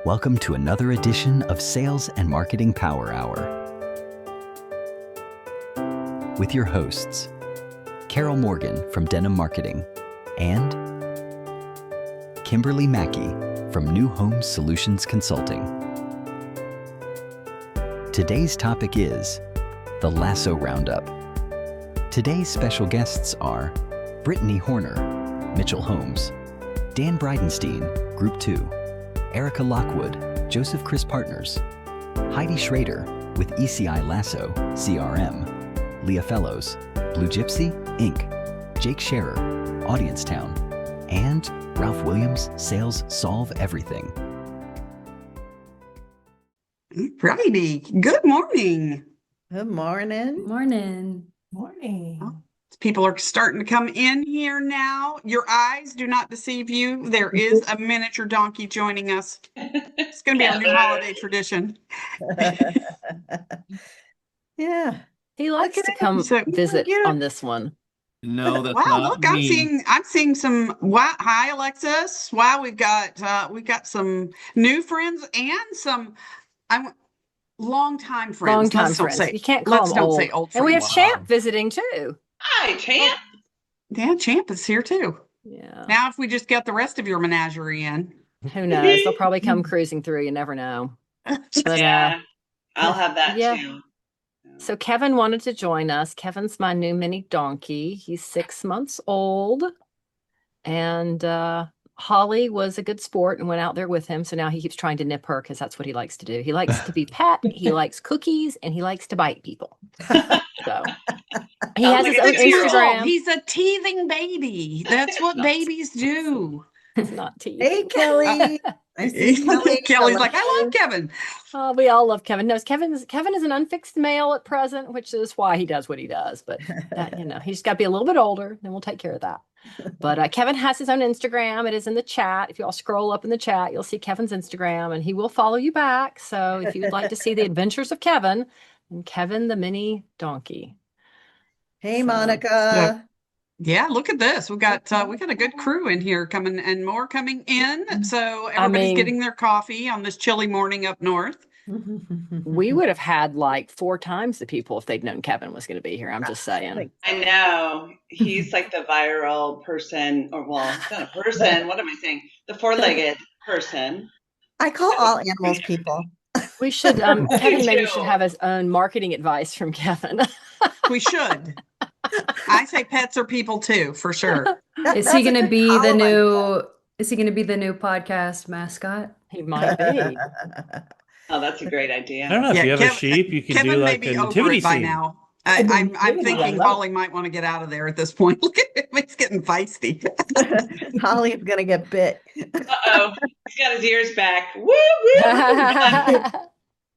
Welcome to another edition of Sales and Marketing Power Hour with your hosts, Carol Morgan from Denim Marketing and Kimberly Mackey from New Home Solutions Consulting. Today's topic is the Lasso Roundup. Today's special guests are Brittany Horner, Mitchell Holmes, Dan Bridenstine, Group 2, Erica Lockwood, Joseph Chris Partners, Heidi Schrader with ECI Lasso, CRM, Leah Fellows, Blue Gypsy, Inc., Jake Scherer, Audience Town, and Ralph Williams, Sales Solve Everything. Righty. Good morning. Good morning. Morning. People are starting to come in here now. Your eyes do not deceive you. There is a miniature donkey joining us. It's going to be our new holiday tradition. Yeah. He likes to come visit on this one. No, that's wow, not look, me. I'm seeing some wow. Hi, Alexis. Wow, we've got some new friends and some longtime friends. Longtime friends. You can't call them old. Say old and we have friends. Champ visiting too. Hi, Champ. Yeah, Champ is here too. Yeah. Now, if we just get the rest of your menagerie in, who knows? They'll probably come cruising through. You never know. But, Yeah, I'll have that yeah. too. So Kevin wanted to join us. Kevin's my new mini donkey. He's 6 months old. And Holly was a good sport and went out there with him. So now he keeps trying to nip her because that's what he likes to do. He likes to be pet, he likes cookies, and he likes to bite people. So he has his own Instagram. He's a teething baby. That's what babies do. It's not teething. Hey, Kelly. I see Kelly. Kelly's like, I love Kevin. Oh, we all love Kevin. No, Kevin is an unfixed male at present, which is why he does what he does. But he just got to be a little bit older, then we'll take care of that. But Kevin has his own Instagram. It is in the chat. If you all scroll up in the chat, you'll see Kevin's Instagram, and he will follow you back. So if you would like to see the adventures of Kevin, and Kevin the mini donkey. Hey, Monica. Yeah, look at this. We got a good crew in here coming and more coming in. So everybody's getting their coffee on this chilly morning up north. We would have had like 4 times the people if they'd known Kevin was going to be here. I'm just saying. I know. He's like the viral person, or well, he's not a person. What am I saying? The 4-legged person. I call all animals people. We should, Kevin maybe should have his own marketing advice from Kevin. We should. I say pets are people too, for sure. Is he going to be the new podcast mascot? He might be. Oh, that's a great idea. I don't know if you have a sheep, you can Kevin do like may be a over nativity it by scene. now. I'm thinking Holly might want to get out of there at this point. Look at him, he's getting feisty. Holly is going to get bit. Uh-oh, he's got his ears back. Woo, woo.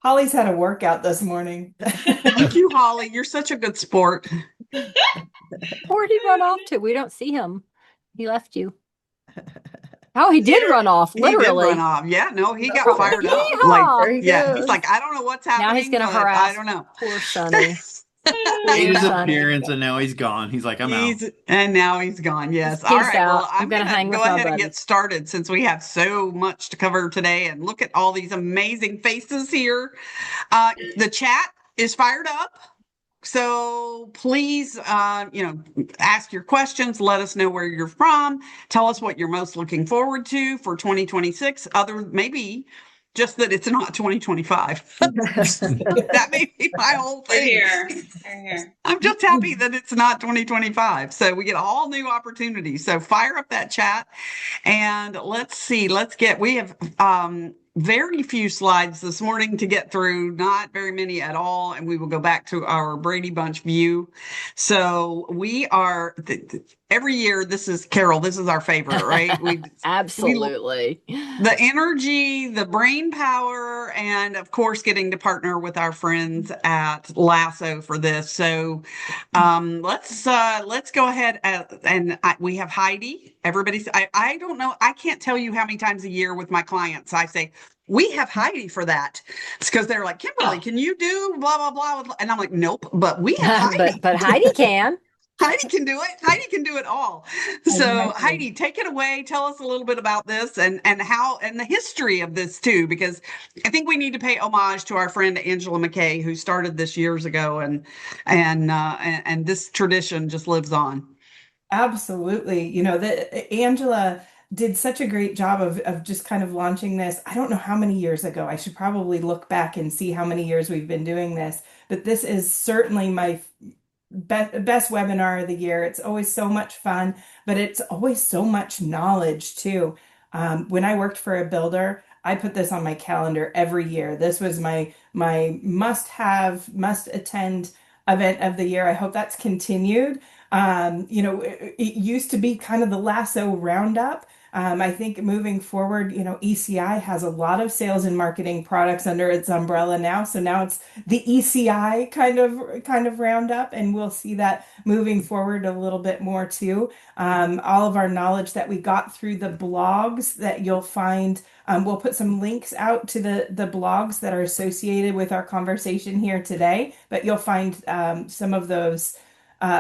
Holly's had a workout this morning. Thank you, Holly. You're such a good sport. Where'd he run off to? We don't see him. He left you. Oh, he did run off, literally. He did run off. Yeah, no, he got fired up. Yeehaw! Like, yeah, he's like, I don't know what's happening. Now he's going to harass. I don't know. Poor Sonny. Made his appearance and now he's gone. He's like, I'm out. And now he's gone. Yes. Peace All right. out. Well, I'm going to hang go with my ahead and buddy. get started since we have so much to cover today. And look at all these amazing faces here. The chat is fired up. So please, ask your questions. Let us know where you're from. Tell us what you're most looking forward to for 2026. Maybe just that it's not 2025. That may be my whole thing. We're here. I'm just happy that it's not 2025. So we get all new opportunities. So fire up that chat and let's see. We have very few slides this morning to get through, not very many at all. And we will go back to our Brady Bunch view. So we are every year. This is Carol. This is our favorite, right? Absolutely. The energy, the brain power, and of course, getting to partner with our friends at Lasso for this. So let's go ahead and we have Heidi. I don't know. I can't tell you how many times a year with my clients I say, we have Heidi for that. It's because they're like, Kimberly, can you do blah, blah, blah? And I'm like, nope, but we have Heidi. but Heidi can. Heidi can do it. Heidi can do it all. So Heidi, take it away. Tell us a little bit about this and how and the history of this too, because I think we need to pay homage to our friend Angela McKay, who started this years ago, and this tradition just lives on. Absolutely. You know, Angela did such a great job of just kind of launching this. I don't know how many years ago. I should probably look back and see how many years we've been doing this, but this is certainly my best webinar of the year. It's always so much fun, but it's always so much knowledge too. When I worked for a builder, I put this on my calendar every year. This was my must have, must attend event of the year. I hope that's continued. You know, it used to be kind of the Lasso Roundup. I think moving forward, you know, ECI has a lot of sales and marketing products under its umbrella now. So now it's the ECI kind of roundup, and we'll see that moving forward a little bit more too. All of our knowledge that we got through the blogs that you'll find, we'll put some links out to the blogs that are associated with our conversation here today, but you'll find some of those.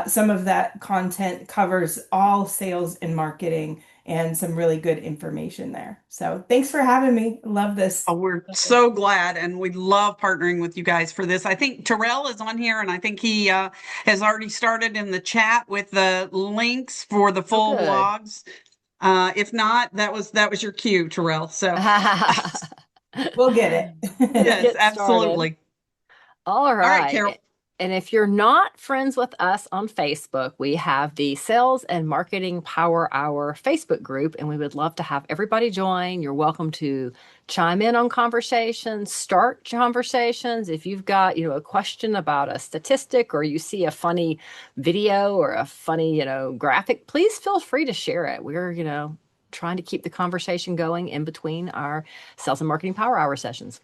Some of that content covers all sales and marketing and some really good information there. So thanks for having me. Love this. Oh, we're so glad, and we love partnering with you guys for this. I think Terrell is on here, and I think he has already started in the chat with the links for the full blogs. If not, that was your cue, Terrell. So we'll get it. Yes, absolutely. All right. All right, Carol. And if you're not friends with us on Facebook, we have the Sales and Marketing Power Hour Facebook group, and we would love to have everybody join. You're welcome to chime in on conversations, start conversations. If you've got, you know, a question about a statistic, or you see a funny video or a funny, you know, graphic, please feel free to share it. We're, you know, trying to keep the conversation going in between our Sales and Marketing Power Hour sessions.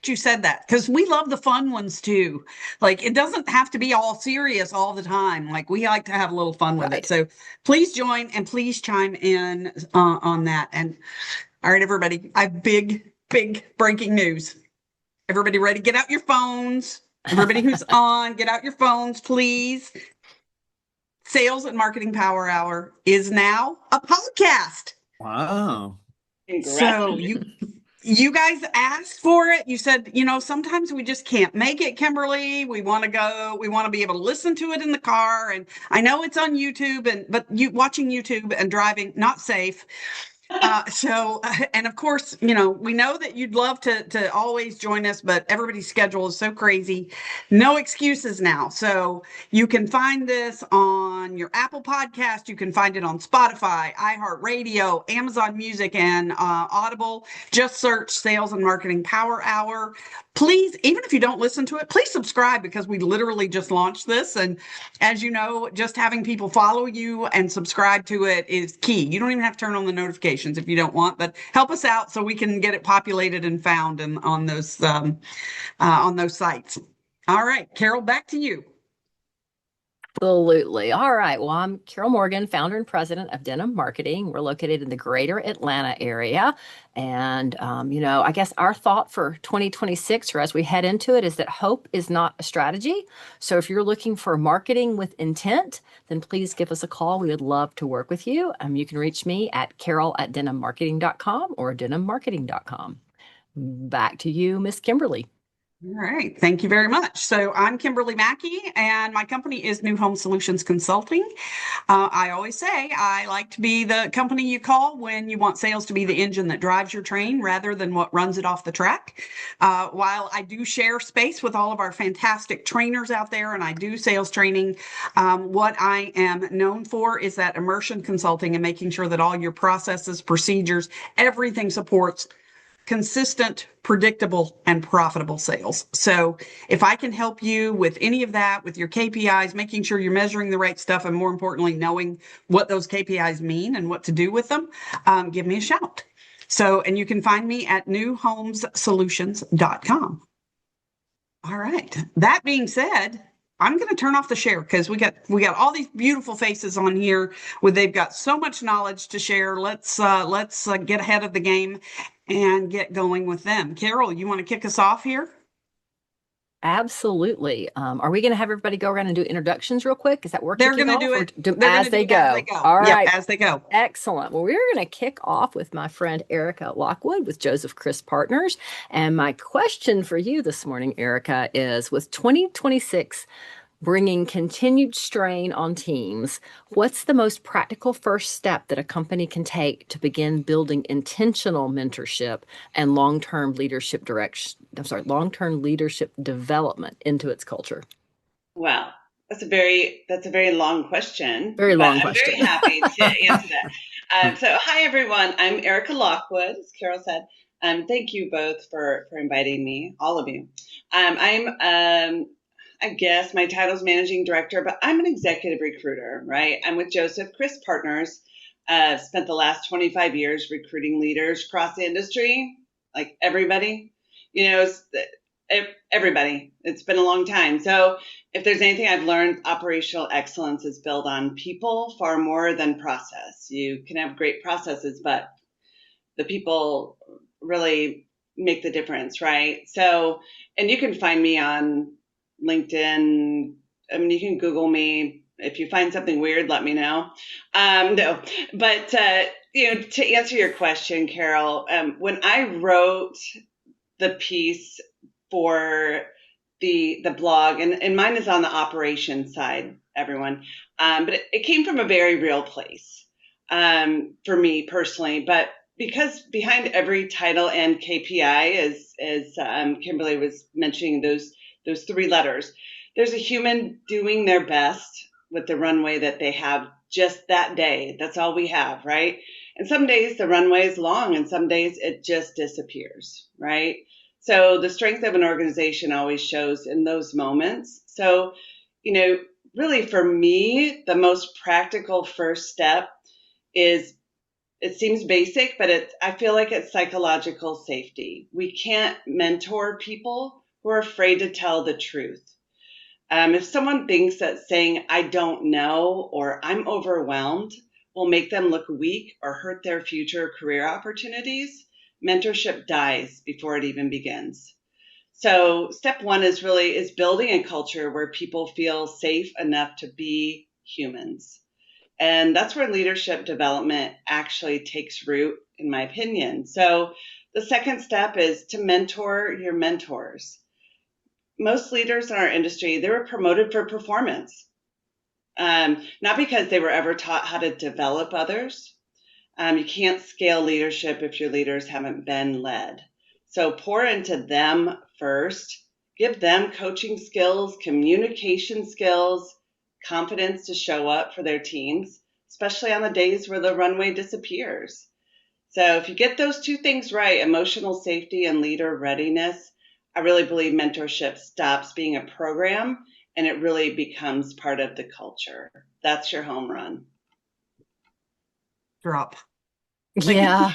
You said that because we love the fun ones too. Like, it doesn't have to be all serious all the time. Like, we like to have a little fun with it. So please join and please chime in on that. And all right, everybody, I have big breaking news. Everybody ready? Get out your phones. Everybody who's on, get out your phones, please. Sales and Marketing Power Hour is now a podcast. Wow. So you guys asked for it. You said, you know, sometimes we just can't make it, Kimberly. We want to be able to listen to it in the car. And I know it's on YouTube, but watching YouTube and driving, not safe. And of course, you know, we know that you'd love to always join us, but everybody's schedule is so crazy. No excuses now. So you can find this on your Apple podcast. You can find it on Spotify, iHeartRadio, Amazon Music, and Audible. Just search Sales and Marketing Power Hour. Please, even if you don't listen to it, please subscribe, because we literally just launched this. And as you know, just having people follow you and subscribe to it is key. You don't even have to turn on the notifications if you don't want, but help us out so we can get it populated and found on those sites. All right, Carol, back to you. Absolutely. All right. Well, I'm Carol Morgan, founder and president of Denim Marketing. We're located in the greater Atlanta area. And, you know, I guess our thought for 2026, or as we head into it, is that hope is not a strategy. So if you're looking for marketing with intent, then please give us a call. We would love to work with you. You can reach me at carol@denimmarketing.com or denimmarketing.com. Back to you, Miss Kimberly. All right. Thank you very much. So I'm Kimberly Mackey, and my company is New Home Solutions Consulting. I always say I like to be the company you call when you want sales to be the engine that drives your train rather than what runs it off the track. While I do share space with all of our fantastic trainers out there, and I do sales training, what I am known for is that immersion consulting and making sure that all your processes, procedures, everything supports consistent, predictable, and profitable sales. So if I can help you with any of that, with your KPIs, making sure you're measuring the right stuff, and more importantly, knowing what those KPIs mean and what to do with them, give me a shout. So, and you can find me at newhomesolutions.com. All right. That being said, I'm going to turn off the share because we got all these beautiful faces on here they've got so much knowledge to share. Let's get ahead of the game and get going with them. Carol, you want to kick us off here? Absolutely. Are we going to have everybody go around and do introductions real quick? Is that work They're to kick going to off do or it. They're going as to do they it as they go? go. All Yep, right. as they go. Excellent. Well, we're going to kick off with my friend Erica Lockwood with Joseph Chris Partners. And my question for you this morning, Erica, is with 2026 bringing continued strain on teams, what's the most practical first step that a company can take to begin building intentional mentorship and long-term leadership development into its culture? Wow, that's a very long question, Very but long I'm question. very happy to answer that. So, hi everyone. I'm Erica Lockwood, as Carol said. Thank you both for inviting me, all of you. I guess my title is managing director, but I'm an executive recruiter, right? I'm with Joseph Chris Partners. Spent the last 25 years recruiting leaders across the industry, like everybody. Everybody. It's been a long time. So if there's anything I've learned, operational excellence is built on people far more than process. You can have great processes, but the people really make the difference, right? So, and you can find me on LinkedIn. I mean, you can Google me. If you find something weird, let me know. No, but to answer your question, Carol, when I wrote the piece for the blog, and mine is on the operations side, everyone. But it came from a very real place for me personally. But because behind every title and KPI, as Kimberly was mentioning, those three letters, there's a human doing their best with the runway that they have just that day. That's all we have, right? And some days the runway is long, and some days it just disappears, right? So the strength of an organization always shows in those moments. So, really for me, the most practical first step is, it seems basic, but I feel like it's psychological safety. We can't mentor people who are afraid to tell the truth. If someone thinks that saying, I don't know, or I'm overwhelmed will make them look weak or hurt their future career opportunities, mentorship dies before it even begins. So step one is building a culture where people feel safe enough to be humans. And that's where leadership development actually takes root, in my opinion. So the second step is to mentor your mentors. Most leaders in our industry, they were promoted for performance, not because they were ever taught how to develop others. You can't scale leadership if your leaders haven't been led. So pour into them first. Give them coaching skills, communication skills, confidence to show up for their teams, especially on the days where the runway disappears. So if you get those two things right, emotional safety and leader readiness, I really believe mentorship stops being a program and it really becomes part of the culture. That's your home run. Drop. Yeah,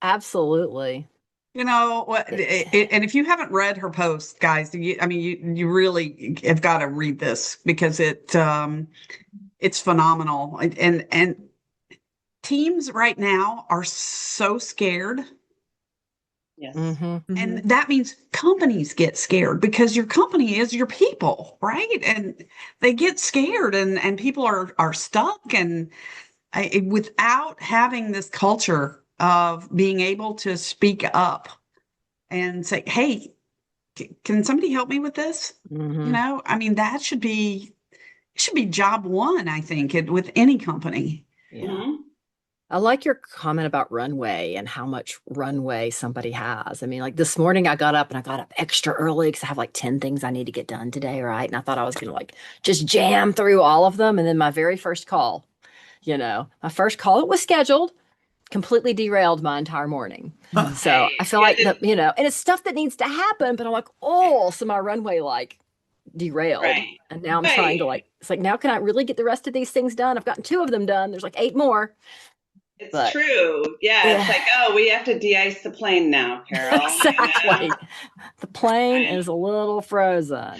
absolutely. And if you haven't read her post, guys, you really have got to read this because it's phenomenal. And teams right now are so scared. Yes. Mm-hmm. And that means companies get scared because your company is your people, right? And they get scared and people are stuck. And without having this culture of being able to speak up and say, hey, can somebody help me with this? Mm-hmm. That should be job one, I think, with any company. Yeah. Mm-hmm. I like your comment about runway and how much runway somebody has. Like this morning I got up extra early because I have like 10 things I need to get done today, right? And I thought I was going to just jam through all of them. And then my very first call, it was scheduled, completely derailed my entire morning. So I feel like and it's stuff that needs to happen, but I'm like, so my runway derailed. Right. And now I'm trying to it's like, now can I really get the rest of these things done? I've gotten 2 of them done. There's 8 more. It's true. Yeah. It's like, we have to de-ice the plane now, Carol. Exactly. The plane is a little frozen.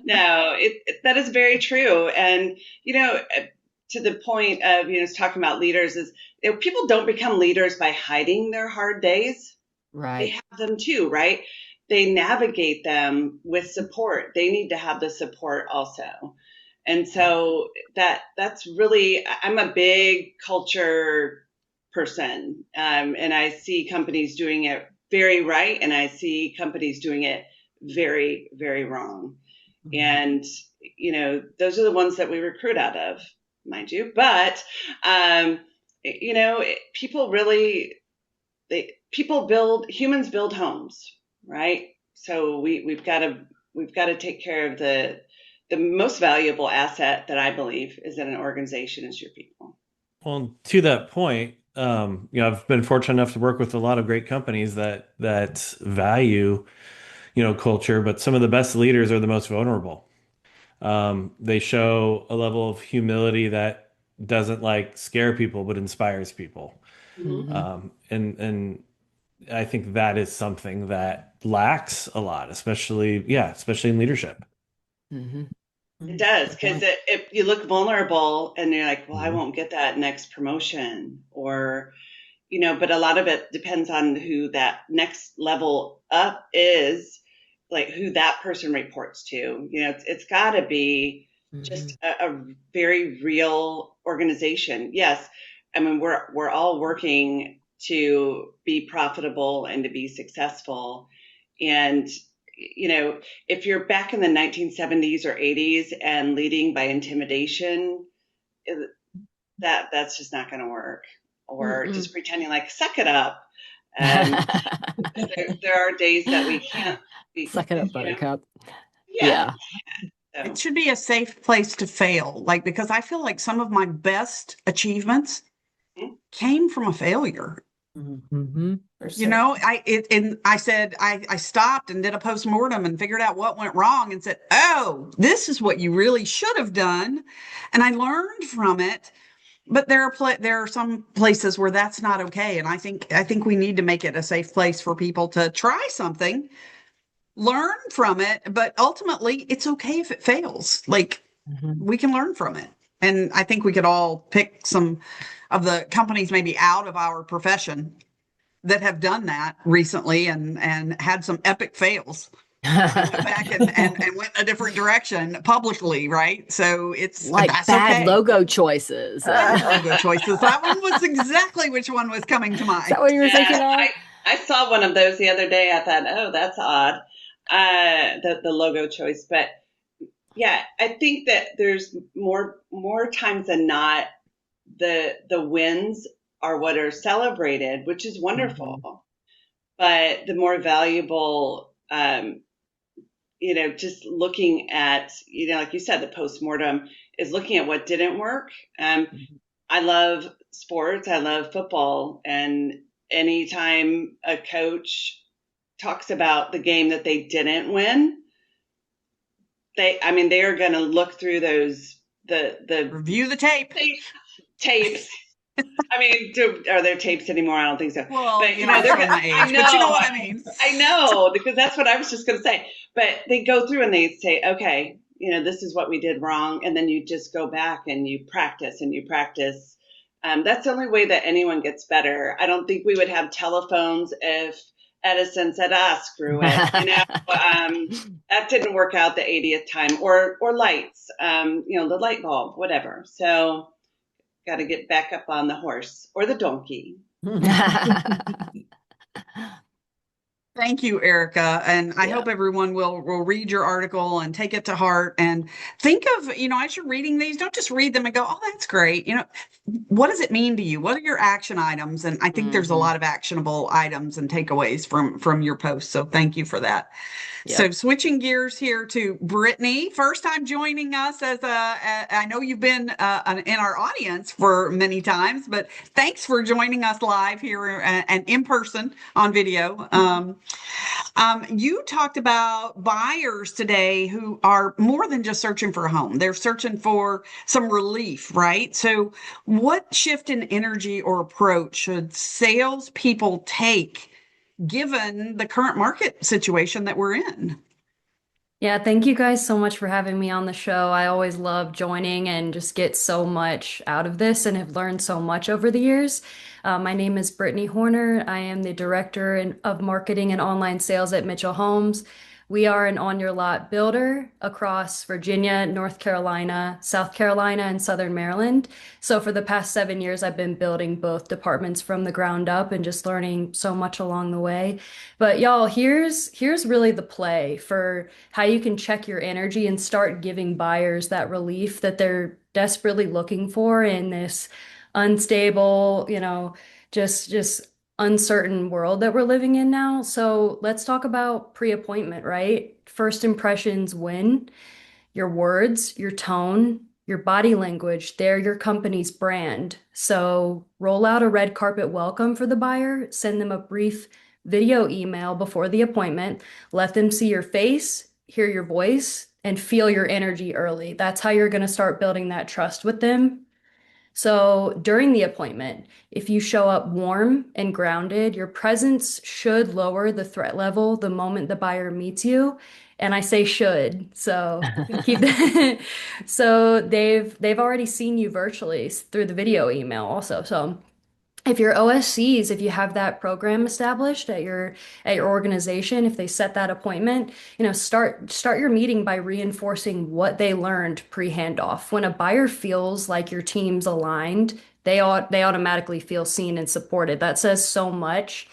No, that is very true. And, to the point of, talking about leaders is, people don't become leaders by hiding their hard days. Right. They have them too, right? they navigate them with support. They need to have the support also. And so that's really, I'm a big culture person, and I see companies doing it very right, and I see companies doing it very, very wrong. And, those are the ones that we recruit out of, mind you. But, people really, humans build homes, right? So we've got to take care of the most valuable asset that I believe is in an organization is your people. Well, to that point, I've been fortunate enough to work with a lot of great companies that value, culture, but some of the best leaders are the most vulnerable. They show a level of humility that doesn't scare people, but inspires people. Mm-hmm. And I think that is something that lacks a lot, especially in leadership. Mm-hmm. It does, because if you look vulnerable and you're like, well, I Mhm. won't get that next promotion, or, but a lot of it depends on who that next level up is, like who that person reports to. It's got to be just a very real organization. Yes, I mean, we're all working to be profitable and to be successful. And if you're back in the 1970s or 80s and leading by intimidation, that's just not going to work. Or just pretending like, suck it up. And there are days that we can't suck it up, buttercup. Yeah. So. It should be a safe place to fail, because I feel like some of my best achievements came from a failure. Mm-hmm. I said I stopped and did a postmortem and figured out what went wrong and said, oh, this is what you really should have done, and I learned from it. But there are some places where that's not okay, and I think we need to make it a safe place for people to try something, learn from it, but ultimately it's okay if it fails. We can learn from it, and I think we could all pick some of the companies maybe out of our profession that have done that recently and had some epic fails. Went back and went a different direction publicly, right? So it's that's bad okay. Logo choices. Logo choices. That one was exactly which one was coming to mind. Is that what you were thinking of? I saw one of those the other day. I thought, oh, that's odd, the logo choice. But yeah, I think that there's more times than not, the wins are what are celebrated, which is wonderful. Mm-hmm. But the more valuable, just looking at, like you said, the postmortem is looking at what didn't work. I love sports. I love football. And anytime a coach talks about the game that they didn't win, they are going to look through those, the review the tapes. Are there tapes anymore? I don't think so. Well, but, they're my age, but you know what I mean. I know, because that's what I was just going to say. But they go through and they say, okay, this is what we did wrong. And then you just go back and you practice and you practice. That's the only way that anyone gets better. I don't think we would have telephones if Edison said, screw it. That didn't work out the 80th time, or lights, the light bulb, whatever. So got to get back up on the horse or the donkey. Thank you, Erica. And I hope everyone will read your article and take it to heart and think of, as you're reading these, don't just read them and go, oh, that's great. What does it mean to you? What are your action items? And I think there's a lot of actionable items and takeaways from your post. So thank you for that. Yep. So switching gears here to Brittany, first time joining us I know you've been in our audience for many times, but thanks for joining us live here and in person on video. You talked about buyers today who are more than just searching for a home. They're searching for some relief, right? So what shift in energy or approach should salespeople take given the current market situation that we're in? Yeah, thank you guys so much for having me on the show. I always love joining and just get so much out of this and have learned so much over the years. My name is Brittany Horner. I am the Director of Marketing and Online Sales at Mitchell Homes. We are an on your lot builder across Virginia, North Carolina, South Carolina, and Southern Maryland. So for the past 7 years, I've been building both departments from the ground up and just learning so much along the way. But y'all, here's really the play for how you can check your energy and start giving buyers that relief that they're desperately looking for in this unstable, just uncertain world that we're living in now. So let's talk about pre-appointment, right? First impressions win. Your words, your tone, your body language, they're your company's brand. So roll out a red carpet welcome for the buyer, send them a brief video email before the appointment, let them see your face, hear your voice, and feel your energy early. That's how you're going to start building that trust with them. So during the appointment, if you show up warm and grounded, your presence should lower the threat level the moment the buyer meets you. And I say should, so keep that. So they've already seen you virtually through the video email also. So if your OSCs, if you have that program established at your organization, if they set that appointment, start your meeting by reinforcing what they learned pre-handoff. When a buyer feels like your team's aligned, they automatically feel seen and supported. That says so much.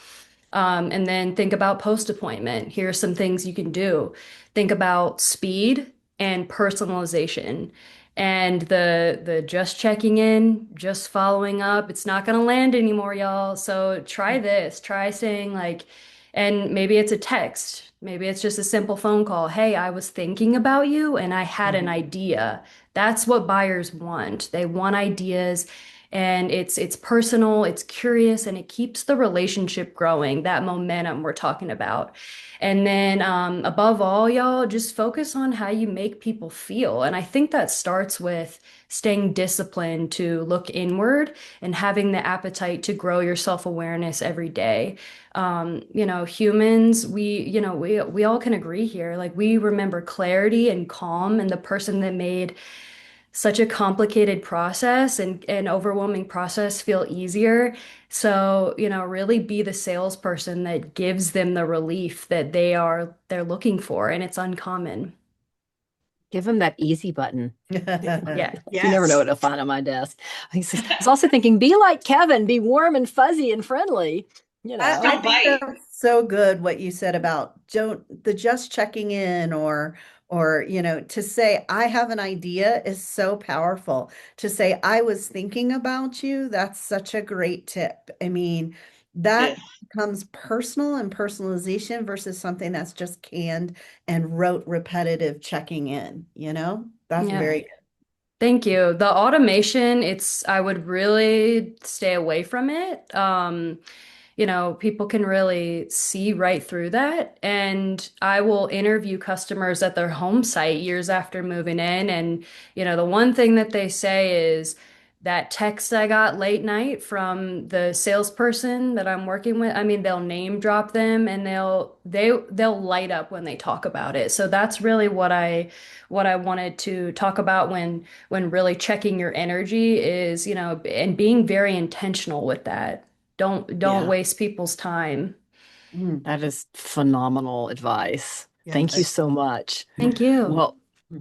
And then think about post-appointment. Here are some things you can do. Think about speed and personalization. And the just checking in, just following up, it's not going to land anymore, y'all. So try this. Try saying like, and maybe it's a text. Maybe it's just a simple phone call. Hey, I was thinking about you and I had an idea. That's what buyers want. They want ideas and it's personal, it's curious, and it keeps the relationship growing, that momentum we're talking about. And then above all, y'all, just focus on how you make people feel. And I think that starts with staying disciplined to look inward and having the appetite to grow your self-awareness every day. Humans, we all can agree here. Like we remember clarity and calm, and the person that made such a complicated process and overwhelming process feel easier. So, really be the salesperson that gives them the relief that they're looking for, and it's uncommon. Give them that easy button. Yeah. Yes. You never know what to find on my desk. I was also thinking, be like Kevin, be warm and fuzzy and friendly. I Don't think bite. that's so good what you said about just checking in or to say I have an idea is so powerful. To say I was thinking about you, that's such a great tip. I mean, that Yes. becomes personal and personalization versus something that's just canned and rote repetitive checking in, That's Yeah. very good. Thank you. The automation, I would really stay away from it. People can really see right through that. And I will interview customers at their home site years after moving in. And, the one thing that they say is that text I got late night from the salesperson that I'm working with. I mean, they'll name drop them and they'll light up when they talk about it. So that's really what I wanted to talk about when really checking your energy is, and being very intentional with that. Don't Yeah. waste people's time. That is phenomenal advice. Yes. Thank you so much. Thank you. Well,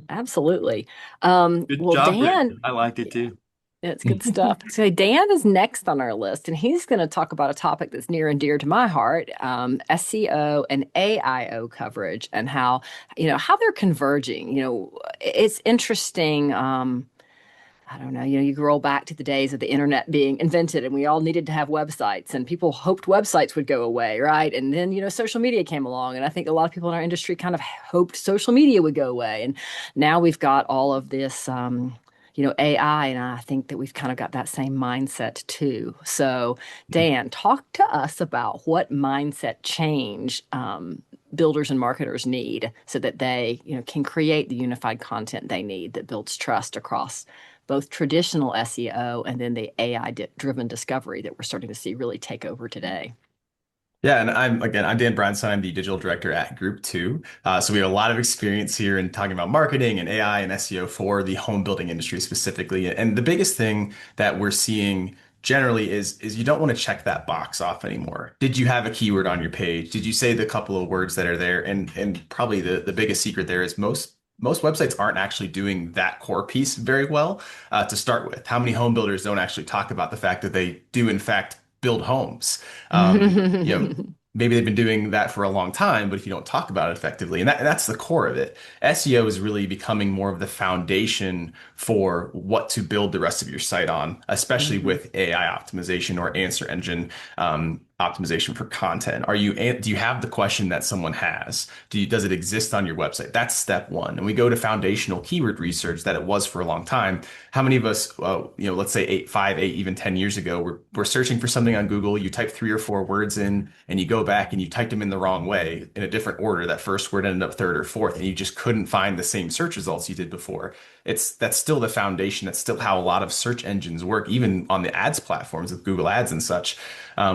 absolutely. Good Well, job, Dan, Brittany. I liked it too. it's good stuff. So Dan is next on our list, and he's going to talk about a topic that's near and dear to my heart, SEO and AIO coverage, and how they're converging. It's interesting. I don't know, you roll back to the days of the internet being invented and we all needed to have websites and people hoped websites would go away, right? And then, social media came along and I think a lot of people in our industry kind of hoped social media would go away. And now we've got all of this, AI, and I think that we've kind of got that same mindset too. So Dan, talk to us about what mindset change builders and marketers need so that they, can create the unified content they need that builds trust across both traditional SEO and then the AI-driven discovery that we're starting to see really take over today. Yeah, and I'm Dan Bronson. I'm the digital director at Group 2. So we have a lot of experience here in talking about marketing and AI and SEO for the home building industry specifically. And the biggest thing that we're seeing generally is you don't want to check that box off anymore. Did you have a keyword on your page? Did you say the couple of words that are there? And probably the biggest secret there is most websites aren't actually doing that core piece very well to start with. How many home builders don't actually talk about the fact that they do in fact build homes? You know, maybe they've been doing that for a long time, but if you don't talk about it effectively, and that's the core of it. SEO is really becoming more of the foundation for what to build the rest of your site on, especially with AI optimization or answer engine optimization for content. Do you have the question that someone has? Does it exist on your website? That's step one. And we go to foundational keyword research that it was for a long time. How many of us, let's say 8, even 10 years ago, we're searching for something on Google. You type 3 or 4 words in and you go back and you typed them in the wrong way in a different order. That first word ended up third or fourth, and you just couldn't find the same search results you did before. That's still the foundation. That's still how a lot of search engines work, even on the ads platforms with Google Ads and such,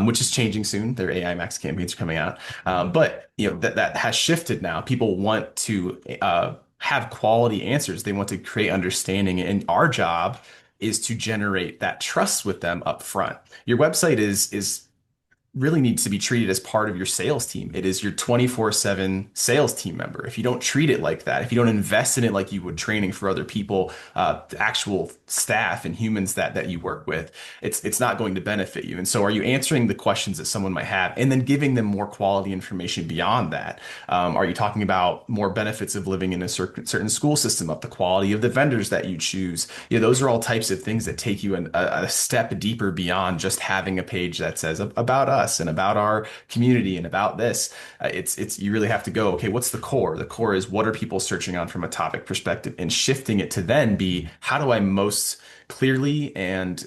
which is changing soon. Their AI Max campaigns are coming out, but that has shifted now. People want to have quality answers. They want to create understanding, and our job is to generate that trust with them up front. Your website is really needs to be treated as part of your sales team. It is your 24/7 sales team member. If you don't treat it like that, if you don't invest in it like you would training for other people, the actual staff and humans that you work with, it's not going to benefit you. And so are you answering the questions that someone might have and then giving them more quality information beyond that? Are you talking about more benefits of living in a certain school system, up the quality of the vendors that you choose? Those are all types of things that take you a step deeper beyond just having a page that says about us and about our community and about this. It's you really have to go, okay, what's the core? The core is, what are people searching on from a topic perspective, and shifting it to then be, how do I most clearly and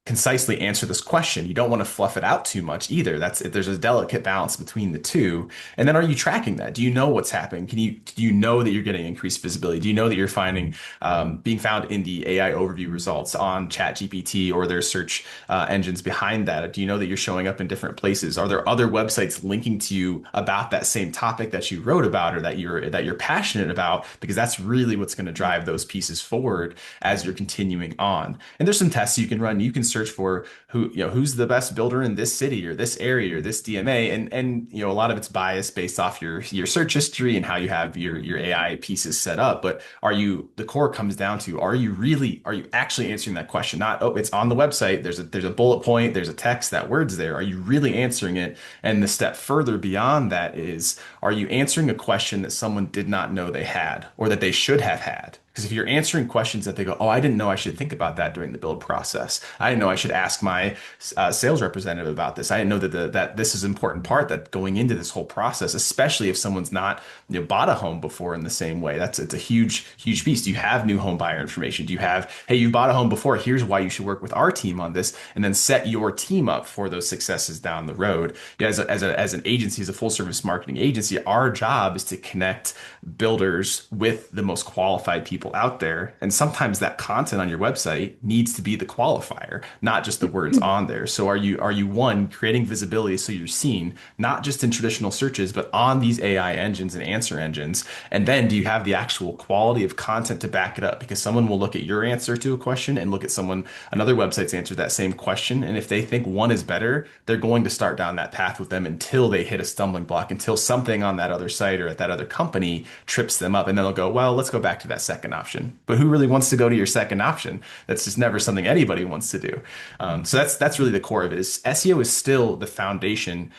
concisely answer this question? You don't want to fluff it out too much either. There's a delicate balance between the two. And then, are you tracking that? Do you know what's happening? Do you know that you're getting increased visibility? Do you know that you're being found in the AI overview results on ChatGPT or their search engines behind that? Do you know that you're showing up in different places? Are there other websites linking to you about that same topic that you wrote about or that you're passionate about? Because that's really what's going to drive those pieces forward as you're continuing on. And there's some tests you can run. You can search for who's the best builder in this city or this area or this DMA, and a lot of it's biased based off your search history and how you have your AI pieces set up. But the core comes down to, are you actually answering that question? Not, oh, it's on the website, there's a bullet point, there's a text, that word's there. Are you really answering it? And the step further beyond that is, are you answering a question that someone did not know they had or that they should have had? Because if you're answering questions that they go, oh, I didn't know I should think about that during the build process. I didn't know I should ask my sales representative about this. I didn't know that this is an important part that going into this whole process, especially if someone's not bought a home before in the same way. It's a huge piece. Do you have new home buyer information? Do you have, hey, you bought a home before, here's why you should work with our team on this, and then set your team up for those successes down the road. As an agency, as a full service marketing agency, our job is to connect builders with the most qualified people out there. And sometimes that content on your website needs to be the qualifier, not just the words on there. So are you one, creating visibility so you're seen, not just in traditional searches, but on these AI engines and answer engines? And then, do you have the actual quality of content to back it up? Because someone will look at your answer to a question and look at another website's answer to that same question. And if they think one is better, they're going to start down that path with them until they hit a stumbling block, until something on that other site or at that other company trips them up. And then they'll go, well, let's go back to that second option. But who really wants to go to your second option? That's just never something anybody wants to do. So that's really the core of it. SEO is still the foundation.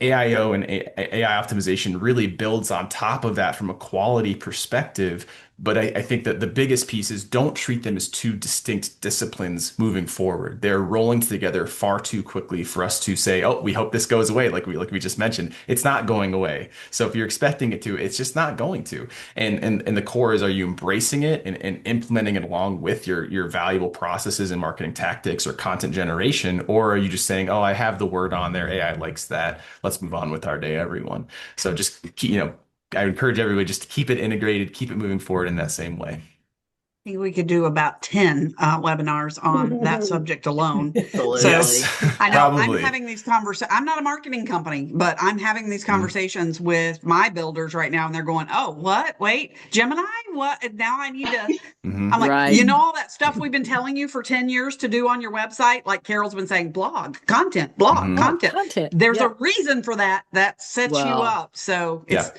AIO and AI optimization really builds on top of that from a quality perspective. But I think that the biggest piece is, don't treat them as two distinct disciplines moving forward. They're rolling together far too quickly for us to say, oh, we hope this goes away, like we just mentioned. It's not going away. So if you're expecting it to, it's just not going to. And the core is, are you embracing it and implementing it along with your valuable processes and marketing tactics or content generation? Or are you just saying, oh, I have the word on there, AI likes that, let's move on with our day, everyone? So just I encourage everybody just to keep it integrated, keep it moving forward in that same way. think we could do about 10 webinars on that subject alone. Absolutely. So Yes, I know I'm probably. having these conversations. I'm not a marketing company, but I'm having these conversations with my builders right now, and they're going, "Oh, what? Wait, Gemini? What? Now I need to." Mhm. I'm like, Right. you know, all that stuff we've been telling you for 10 years to do on your website, like Carol's been saying, blog, content, blog, Mhm. content. Content. There's Yeah. a reason for that. That sets you Well, up. So it's,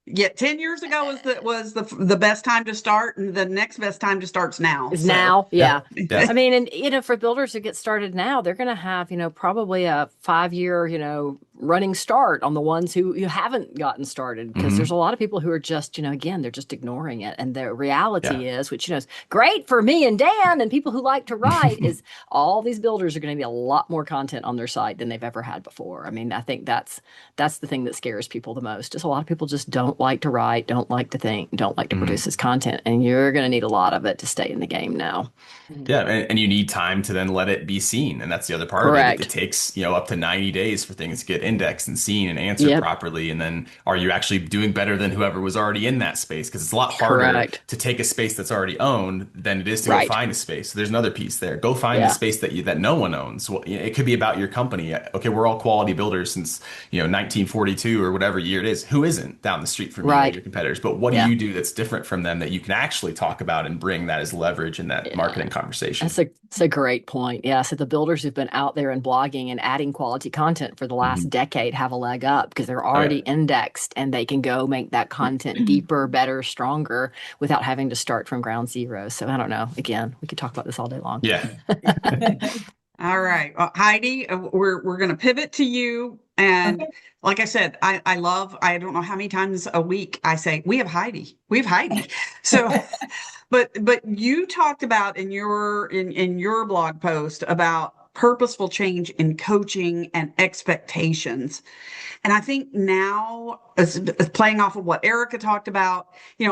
Yeah. yeah, 10 years ago was the best time to start, and the next best time to start's now. is So now. Yeah. Yeah. I mean, and for builders who get started now, they're going to have, probably a 5-year, running start on the ones who you haven't gotten started, because there's a lot of people who are just, again, they're just ignoring it. And the reality is, which, is great for me and Dan and people who like to write, is all these builders are going to be a lot more content on their site than they've ever had before. I mean, I think that's the thing that scares people the most, is a lot of people just don't like to write, don't like to think, don't like to produce this content. And you're going to need a lot of it to stay in the game now. Yeah, and you need time to then let it be seen, and that's the other part of it. It takes, up to 90 days for things to get indexed and seen and answered properly, and then are you actually doing better than whoever was already in that space? Because it's a lot harder to take a space that's already owned than it is to go find a space. So there's another piece there. Go find the space that no one owns. Well, it could be about your company. Okay, we're all quality builders since 1942 or whatever year it is. Who isn't down the street from you or your competitors? But what do you do that's different from them that you can actually talk about and bring that as leverage in that marketing conversation? That's a great point. Yeah. So the builders who've been out there and blogging and adding quality content for the last decade have a leg up, because they're already indexed, and they can go make that content deeper, better, stronger without having to start from ground zero. So I don't know. Again, we could talk about this all day long. Yeah. all right, Heidi, we're going to pivot to you. And like I said, I don't know how many times a week I say, we have Heidi. So, but you talked about in your blog post about purposeful change in coaching and expectations. And I think now, as playing off of what Erica talked about,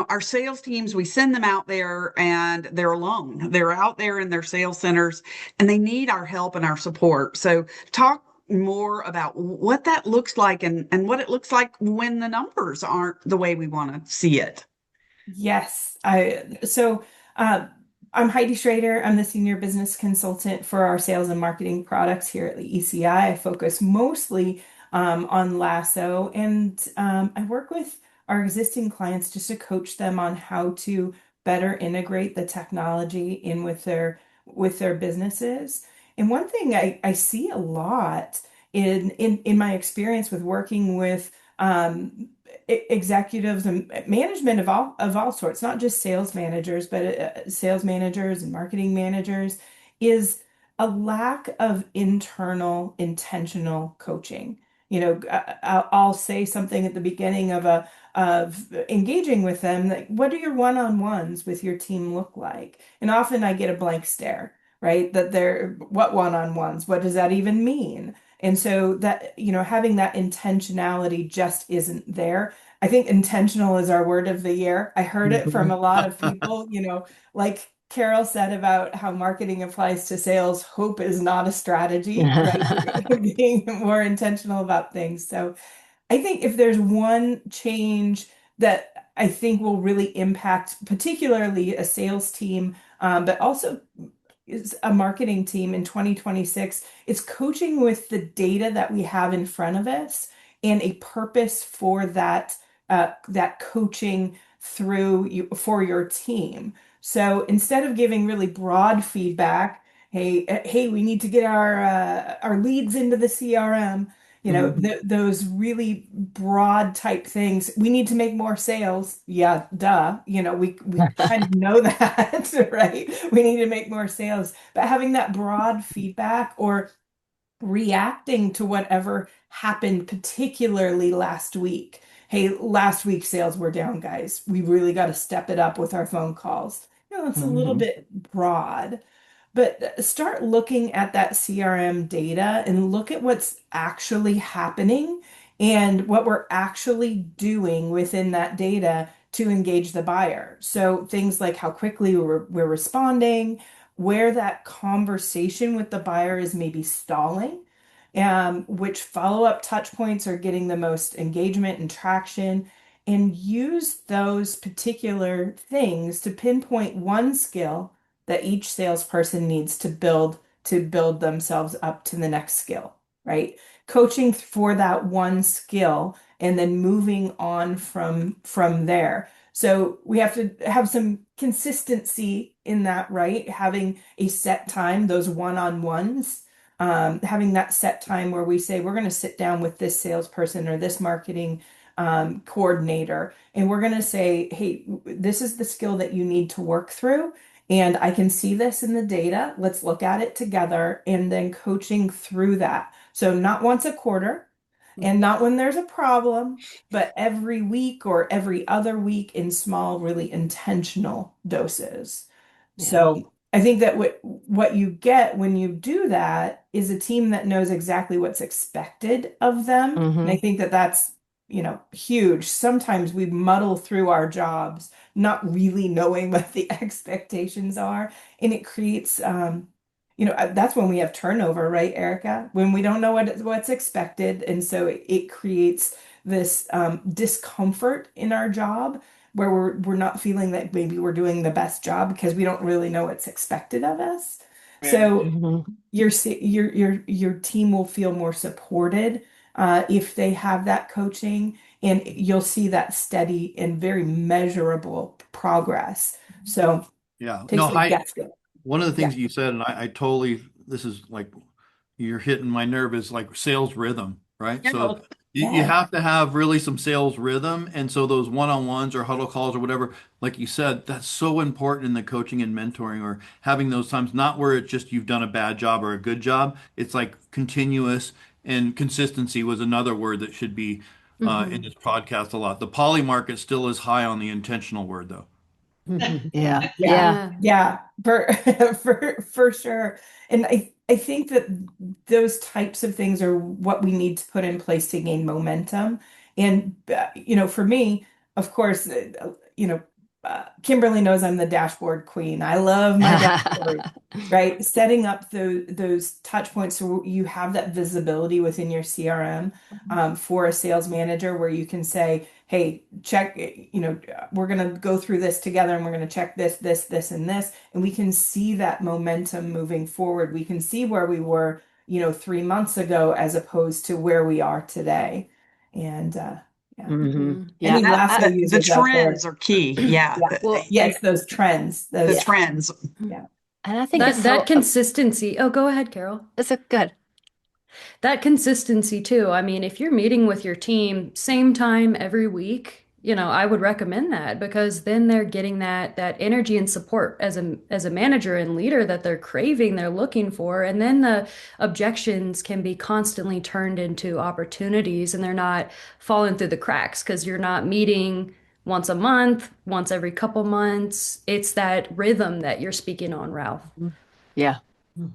our sales teams, we send them out there and they're alone. They're out there in their sales centers and they need our help and our support. So talk more about what that looks like and what it looks like when the numbers aren't the way we want to see it. Yes. I'm Heidi Schrader. I'm the senior business consultant for our sales and marketing products here at the ECI. I focus mostly on Lasso, and I work with our existing clients just to coach them on how to better integrate the technology in with their businesses. And one thing I see a lot in my experience with working with executives and management of all sorts, not just sales managers, but sales managers and marketing managers, is a lack of internal intentional coaching. I'll say something at the beginning of engaging with them, like, what do your one-on-ones with your team look like? And often I get a blank stare, right? What one-on-ones? What does that even mean? And so that, having that intentionality just isn't there. I think intentional is our word of the year. I heard it from a lot of people, like Carol said about how marketing applies to sales. Hope is not a strategy, right? Being more intentional about things. So I think if there's one change that I think will really impact, particularly a sales team, but also is a marketing team in 2026, it's coaching with the data that we have in front of us and a purpose for that coaching for your team. So instead of giving really broad feedback, hey, we need to get our leads into the CRM. Those really broad type things. We need to make more sales. Yeah, duh. We kind of know that, right? We need to make more sales. But having that broad feedback or reacting to whatever happened, particularly last week. Hey, last week sales were down, guys. We really got to step it up with our phone calls. It's a little bit broad. But start looking at that CRM data and look at what's actually happening and what we're actually doing within that data to engage the buyer. So things like how quickly we're responding, where that conversation with the buyer is maybe stalling, which follow-up touch points are getting the most engagement and traction, and use those particular things to pinpoint one skill that each salesperson needs to build themselves up to the next skill, right? Coaching for that one skill and then moving on from there. So we have to have some consistency in that, right? Having a set time, those one-on-ones, having that set time where we say we're going to sit down with this salesperson or this marketing coordinator, and we're going to say, hey, this is the skill that you need to work through. And I can see this in the data. Let's look at it together, and then coaching through that. So not once a quarter and not when there's a problem, but every week or every other week in small, really intentional doses. Yeah. So I think that what you get when you do that is a team that knows exactly what's expected of them. And I think that that's, huge. Sometimes we muddle through our jobs, not really knowing what the expectations are. And it creates, that's when we have turnover, right, Erica? When we don't know what's expected. And so it creates this discomfort in our job where we're not feeling that maybe we're doing the best job because we don't really know what's expected of us. So your team will feel more supported if they have that coaching, and you'll see that steady and very measurable progress. So Yeah. takes No, the guesswork. one of the things you said, and I totally, this is like, you're hitting my nerve, is like sales rhythm, right? So you have to have really some sales rhythm. And so those one-on-ones or huddle calls or whatever, like you said, that's so important in the coaching and mentoring, or having those times, not where it's just you've done a bad job or a good job. It's like continuous, and consistency was another word that should be in this podcast a lot. The poly market still is high on the intentional word, though. Yeah. Yeah, for sure. And I think that those types of things are what we need to put in place to gain momentum. And for me, of course, Kimberly knows I'm the dashboard queen. I love my dashboard, right? Setting up those touch points so you have that visibility within your CRM for a sales manager, where you can say, hey, check, we're going to go through this together, and we're going to check this, and this. And we can see that momentum moving forward. We can see where we were, 3 months ago as opposed to where we are today. And any lasso the users out there? trends are key. Yeah. Well, Yes, those trends. The trends. Yeah. And I think that consistency. Oh, go ahead, Carol. It's good. That consistency too. I mean, if you're meeting with your team same time every week, I would recommend that, because then they're getting that energy and support as a manager and leader that they're craving, they're looking for. And then the objections can be constantly turned into opportunities, and they're not falling through the cracks because you're not meeting once a month, once every couple months. It's that rhythm that you're speaking on, Ralph. Yeah.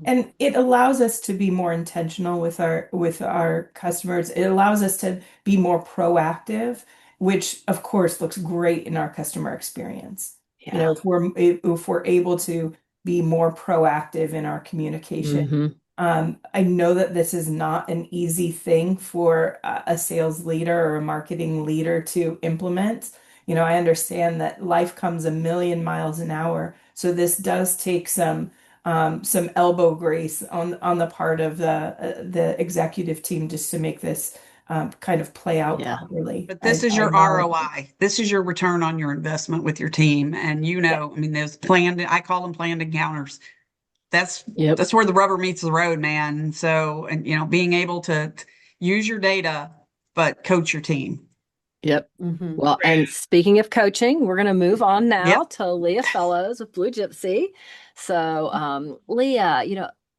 And it allows us to be more intentional with our customers. It allows us to be more proactive, which of course looks great in our customer experience. Yeah. If we're able to be more proactive in our communication. I know that this is not an easy thing for a sales leader or a marketing leader to implement. I understand that life comes a million miles an hour, so this does take some elbow grease on the part of the executive team, just to make this kind of play out properly. But this is your ROI. This is your return on your investment with your team. And I mean, there's I call them planned encounters. That's where the rubber meets the road, man. So, and being able to use your data, but coach your team. Yep. Well, and speaking of coaching, we're going to move on now to Leah Fellows with Blue Gypsy. So, Leah,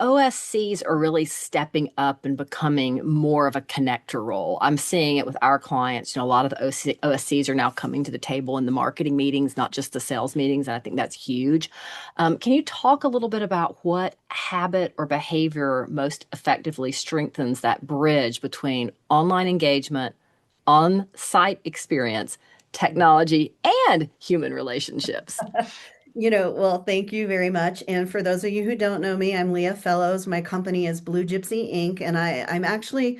OSCs are really stepping up and becoming more of a connector role. I'm seeing it with our clients. A lot of the OSCs are now coming to the table in the marketing meetings, not just the sales meetings. And I think that's huge. Can you talk a little bit about what habit or behavior most effectively strengthens that bridge between online engagement, on-site experience, technology, and human relationships? Well, thank you very much. And for those of you who don't know me, I'm Leah Fellows. My company is Blue Gypsy Inc. And I'm actually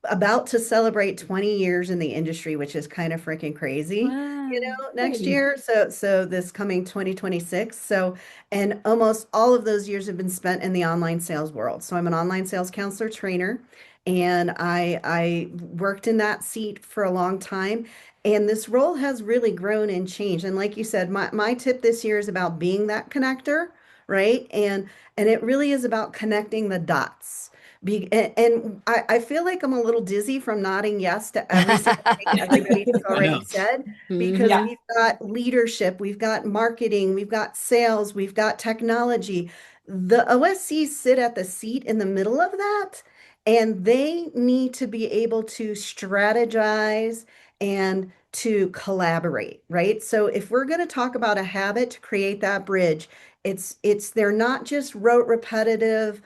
about to celebrate 20 years in the industry, which is kind of freaking crazy, Wow. next year. So this coming 2026. So, and almost all of those years have been spent in the online sales world. So I'm an online sales counselor trainer, and I worked in that seat for a long time. And this role has really grown and changed. And like you said, my tip this year is about being that connector, right? And it really is about connecting the dots. And I feel like I'm a little dizzy from nodding yes to every single thing everybody has I already know. said, because Mhm. we've got leadership, we've got marketing, we've got sales, we've got technology. The OSCs sit at the seat in the middle of that, and they need to be able to strategize and to collaborate, right? So if we're going to talk about a habit to create that bridge, it's they're not just rote repetitive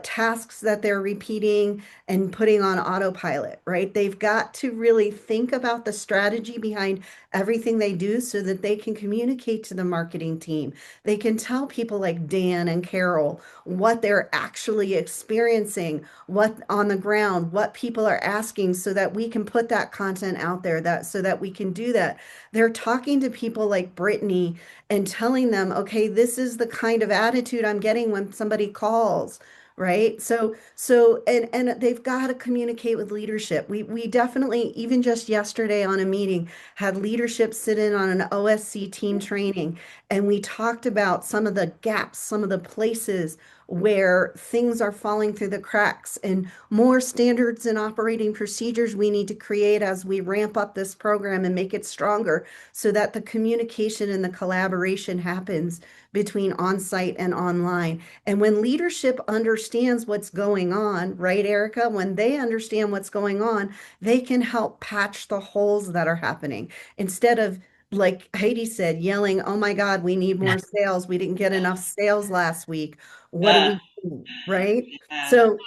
tasks that they're repeating and putting on autopilot, right? They've got to really think about the strategy behind everything they do so that they can communicate to the marketing team. They can tell people like Dan and Carol what they're actually experiencing, what on the ground, what people are asking, so that we can put that content out there, that so that we can do that. They're talking to people like Brittany and telling them, okay, this is the kind of attitude I'm getting when somebody calls, right? And they've got to communicate with leadership. We definitely, even just yesterday on a meeting, had leadership sit in on an OSC team training, and we talked about some of the gaps, some of the places where things are falling through the cracks, and more standards and operating procedures we need to create as we ramp up this program and make it stronger, so that the communication and the collaboration happens between on-site and online. And when leadership understands what's going on, right, Erica? When they understand what's going on, they can help patch the holes that are happening, instead of, like Heidi said, yelling, "Oh my God, we need more sales. We didn't get enough sales last week. What do Uh, we do?" Right? uh, So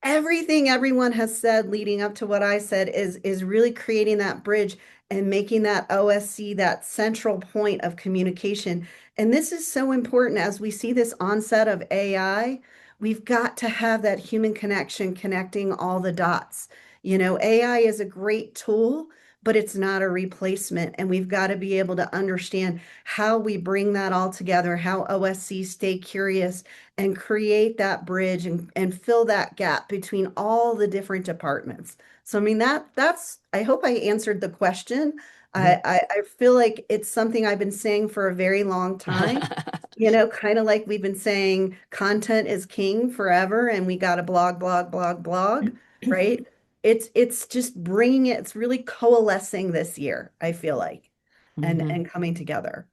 everything everyone has said leading up to what I said is really creating that bridge and making that OSC that central point of communication. And this is so important as we see this onset of AI. We've got to have that human connection connecting all the dots. AI is a great tool, but it's not a replacement. And we've got to be able to understand how we bring that all together, how OSCs stay curious and create that bridge and fill that gap between all the different departments. So I mean that's I hope I answered the question. I feel like it's something I've been saying for a very long time. Kind of like we've been saying content is king forever, and we got to blog, blog, blog, blog, right? It's just bringing it, it's really coalescing this year, I feel like, Mhm. and coming together.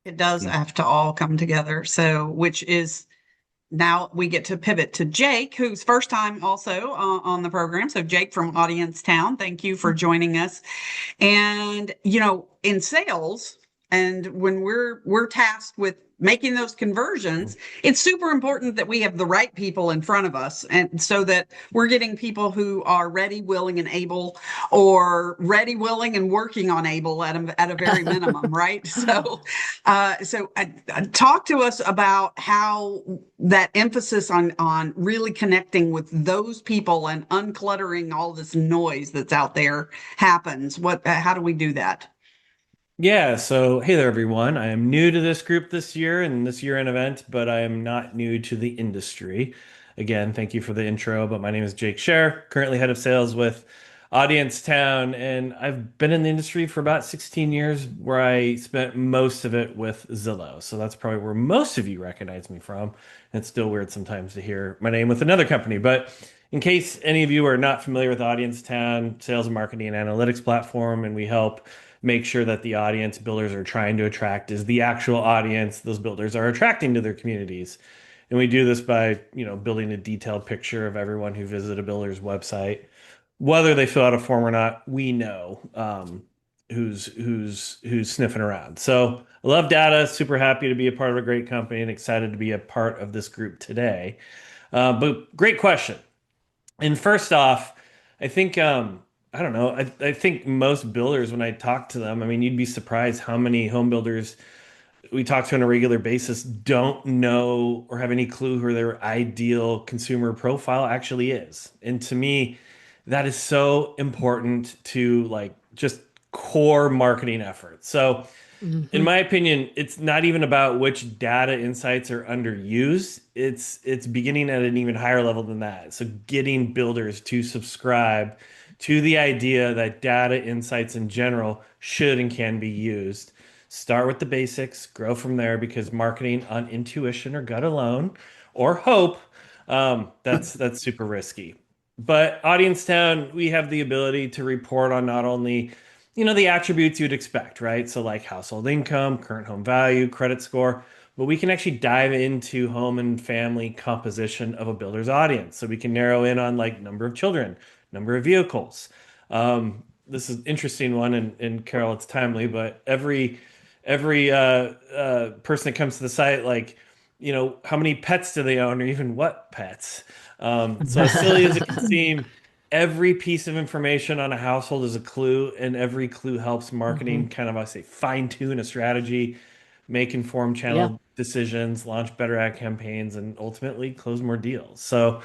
It does have to all come together. So, which is now we get to pivot to Jake, who's first time also on the program. So, Jake from Audience Town, thank you for joining us. And in sales, and when we're tasked with making those conversions, it's super important that we have the right people in front of us, and so that we're getting people who are ready, willing, and able, or ready, willing, and working on able at a very minimum, right? Talk to us about how that emphasis on really connecting with those people and uncluttering all this noise that's out there happens. How do we do that? Yeah, so hey there, everyone. I am new to this group this year and this year-end event, but I am not new to the industry. Again, thank you for the intro, but my name is Jake Scher, currently head of sales with Audience Town, and I've been in the industry for about 16 years, where I spent most of it with Zillow. So that's probably where most of you recognize me from. It's still weird sometimes to hear my name with another company, but in case any of you are not familiar with Audience Town, sales and marketing and analytics platform, and we help make sure that the audience builders are trying to attract is the actual audience those builders are attracting to their communities. And we do this by, building a detailed picture of everyone who visited a builder's website. Whether they fill out a form or not, we know who's sniffing around. So I love data, super happy to be a part of a great company and excited to be a part of this group today. But great question. And first off, I think I don't know. I think most builders, when I talk to them, I mean, you'd be surprised how many home builders we talk to on a regular basis don't know or have any clue who their ideal consumer profile actually is. And to me, that is so important to like just core marketing efforts. So in Mhm. my opinion, it's not even about which data insights are underused. It's beginning at an even higher level than that. So getting builders to subscribe to the idea that data insights in general should and can be used. Start with the basics, grow from there because marketing on intuition or gut alone or hope, that's super risky. But Audience Town, we have the ability to report on not only the attributes you'd expect, right? So like household income, current home value, credit score, but we can actually dive into home and family composition of a builder's audience. So we can narrow in on like number of children, number of vehicles. This is an interesting one, and Carol, it's timely, but every person that comes to the site, like, how many pets do they own, or even what pets? So as silly as it can seem, every piece of information on a household is a clue, and every clue helps marketing kind of, I say, fine tune a strategy, make informed Yeah. channel decisions, launch better ad campaigns, and ultimately close more deals. So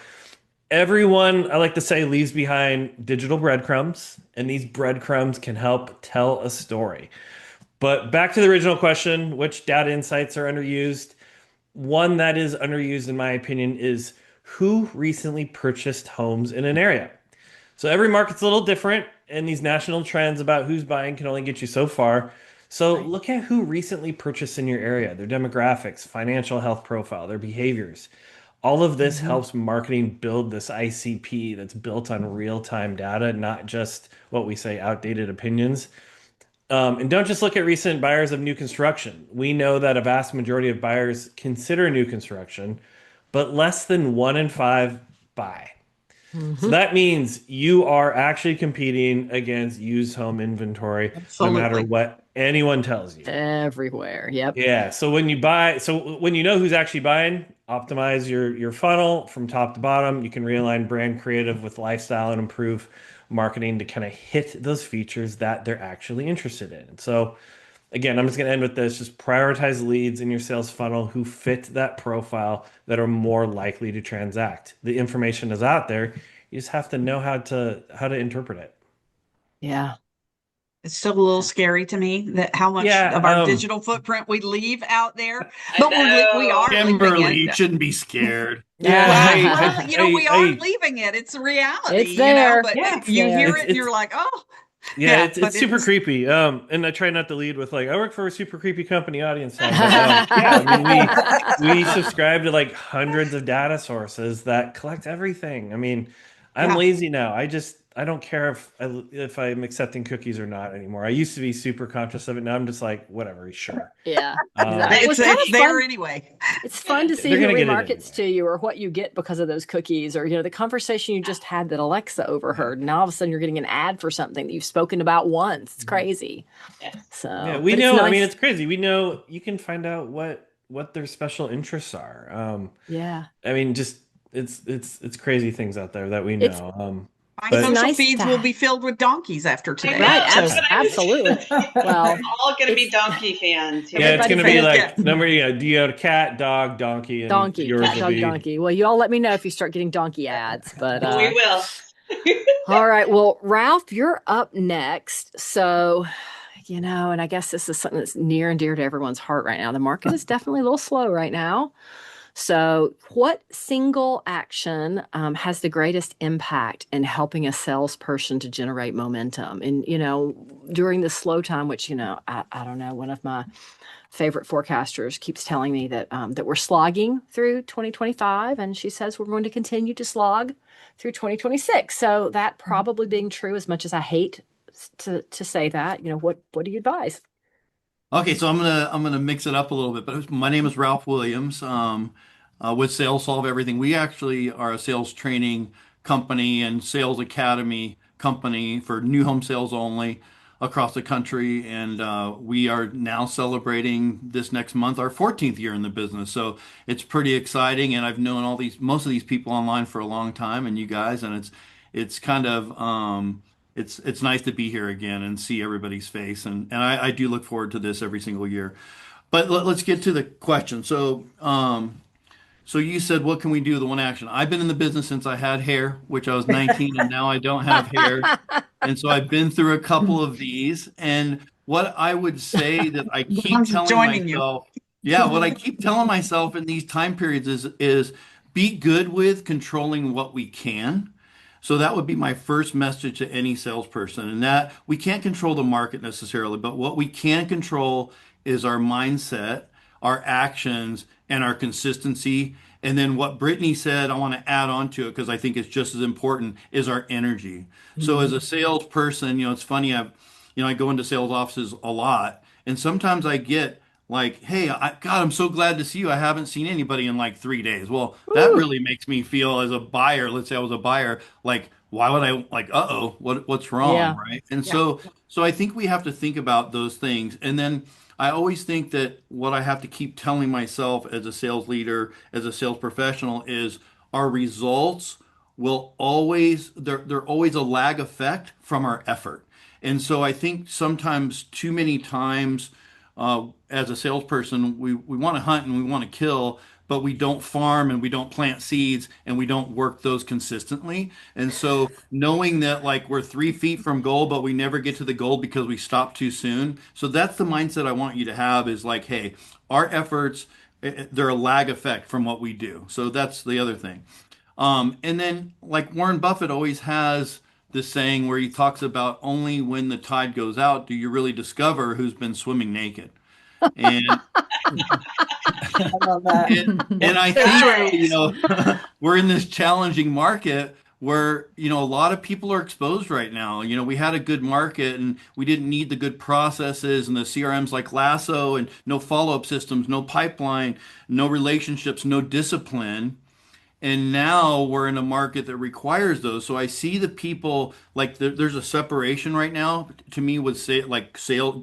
everyone, I like to say, leaves behind digital breadcrumbs, and these breadcrumbs can help tell a story. But back to the original question, which data insights are underused? One that is underused, in my opinion, is who recently purchased homes in an area. So every market's a little different, and these national trends about who's buying can only get you so far. So Right. look at who recently purchased in your area, their demographics, financial health profile, their behaviors. All of this helps marketing build this ICP that's built on real-time data, not just what we say outdated opinions. And don't just look at recent buyers of new construction. We know that a vast majority of buyers consider new construction, but less than 1 in 5 buy. So Mhm. that means you are actually competing against used home inventory no matter Absolutely. what anyone tells you. Everywhere. Yep. Yeah. So when you know who's actually buying, optimize your funnel from top to bottom. You can realign brand creative with lifestyle and improve marketing to kind of hit those features that they're actually interested in. So again, I'm just going to end with this. Just prioritize leads in your sales funnel who fit that profile that are more likely to transact. The information is out there. You just have to know how to interpret it. Yeah. It's still a little scary to me that how much Yeah, of our digital footprint we leave out there, I but we know. are leaving Kimberly, it. you shouldn't be scared. yeah. Well, we are leaving it. It's a It's reality, there. but Yeah. It's you there. hear it's it and it's you're like, oh, yeah, yeah, it's but super it's creepy. And I try not to lead with like I work for a super creepy company, Audience Time, but yeah, I mean we subscribe to like hundreds of data sources that collect everything. I mean, I'm yeah. lazy now. I don't care if I'm accepting cookies or not anymore. I used to be super conscious of it. Now I'm just like whatever, sure. Yeah, exactly. Um, Well, It's it's kind it's of there fun. anyway. It's fun to see they're who gonna get it remarkets anyway. to you or what you get because of those cookies or, the conversation you just had that Alexa Yeah. overheard. And now all of a sudden you're getting an ad for something that you've spoken about once. It's crazy. Yes. Yeah, So, we but it's know. I mean, nice. it's crazy. We know you can find out what their special interests are. Yeah. I mean, just it's crazy things out there that we It's know. My it's But social nice feeds to will be filled with donkeys after I today. right, know. So That's what I was. absolutely. Well, All going to be it's donkey fans yeah, here. it's everybody's gonna be gonna yeah. like number. Yeah, do you have a cat, dog, donkey, and donkey, yours cat, will dog, be. donkey. Well, you all let me know if you start getting donkey ads. But We will. all right. Well, Ralph, you're up next. So, and I guess this is something that's near and dear to everyone's heart right now. The market is definitely a little slow right now. So, what single action has the greatest impact in helping a salesperson to generate momentum? And, during the slow time, which, I don't know, one of my favorite forecasters keeps telling me that we're slogging through 2025, and she says we're going to continue to slog through 2026. So that probably being true, as much as I hate to say that, what do you advise? Okay, so I'm gonna mix it up a little bit. But my name is Ralph Williams. With Sales Solve Everything, we actually are a sales training company and sales academy company for new home sales only across the country. And we are now celebrating this next month our 14th year in the business. So it's pretty exciting. And I've known most of these people online for a long time, and you guys, and it's kind of it's nice to be here again and see everybody's face, and I do look forward to this every single year. But let's get to the question. So So you said, what can we do? The one action. I've been in the business since I had hair, which I was 19, and now I don't have hair. And so I've been through a couple of these. And what I would say that I keep I'm just telling joining you. myself, yeah, what I keep telling myself in these time periods is be good with controlling what we can. So that would be my first message to any salesperson. And that we can't control the market necessarily, but what we can control is our mindset, our actions, and our consistency. And then what Brittany said, I want to add on to it because I think it's just as important, is our energy. So as a salesperson, it's funny, I go into sales offices a lot, and sometimes I get like, hey, God, I'm so glad to see you. I haven't seen anybody in like 3 days. Well, that really makes me feel as a buyer, let's say I was a buyer, like, why would I like, uh-oh, what's wrong, Yeah. right? And Yeah. so I think we have to think about those things. And then I always think that what I have to keep telling myself as a sales leader, as a sales professional, is our results will always, they're always a lag effect from our effort. And so I think sometimes, too many times, as a salesperson, we want to hunt and we want to kill, but we don't farm and we don't plant seeds and we don't work those consistently. And so knowing that like we're 3 feet from goal, but we never get to the goal because we stop too soon. So that's the mindset I want you to have, is like, hey, our efforts, they're a lag effect from what we do. So that's the other thing. And then like Warren Buffett always has this saying where he talks about, only when the tide goes out do you really discover who's been swimming naked. And I love that. and I So think, true. we're in this challenging market where, a lot of people are exposed right now. We had a good market and we didn't need the good processes and the CRMs like Lasso, and no follow-up systems, no pipeline, no relationships, no discipline. And now we're in a market that requires those. So I see the people like there's a separation right now to me with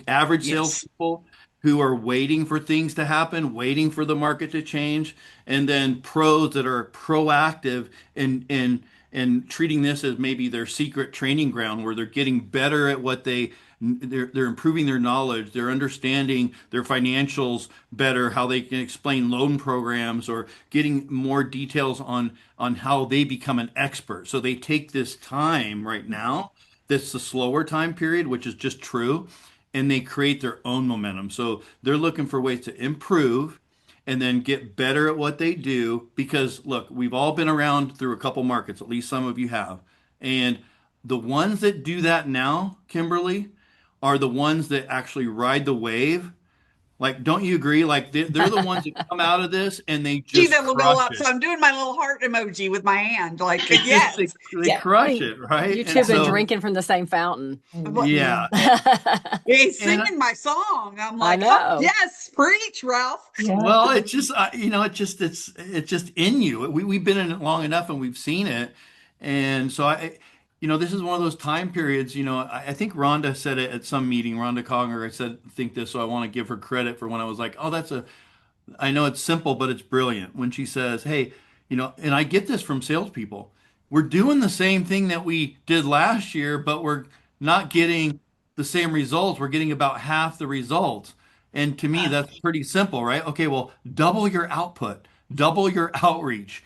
average Yes. salespeople who are waiting for things to happen, waiting for the market to change, and then pros that are proactive and treating this as maybe their secret training ground where they're getting better at what they're improving their knowledge, they're understanding their financials better, how they can explain loan programs, or getting more details on how they become an expert. So they take this time right now, that's the slower time period, which is just true, and they create their own momentum. So they're looking for ways to improve and then get better at what they do. Because look, we've all been around through a couple markets, at least some of you have. And the ones that do that now, Kimberly, are the ones that actually ride the wave. Like, don't you agree? Like, they're the ones that come out of this and they See just that little go crush up. it. So I'm doing my little heart emoji with my hand. Like, It's just yes. they crush it, right? You two And have been so, drinking from the same fountain. yeah. He's singing my song. I'm I like, know. oh, yes, preach, Ralph. Well, it's just it's just in you. We've been in it long enough and we've seen it, and so this is one of those time periods. I think Rhonda said it at some meeting. Rhonda Conger, I said think this, so I want to give her credit for when I was like, oh, I know it's simple, but it's brilliant. When she says, hey, and I get this from salespeople. We're doing the same thing that we did last year, but we're not getting the same results. We're getting about half the results. And to me, that's pretty simple, right? Okay, well, double your output, double your outreach,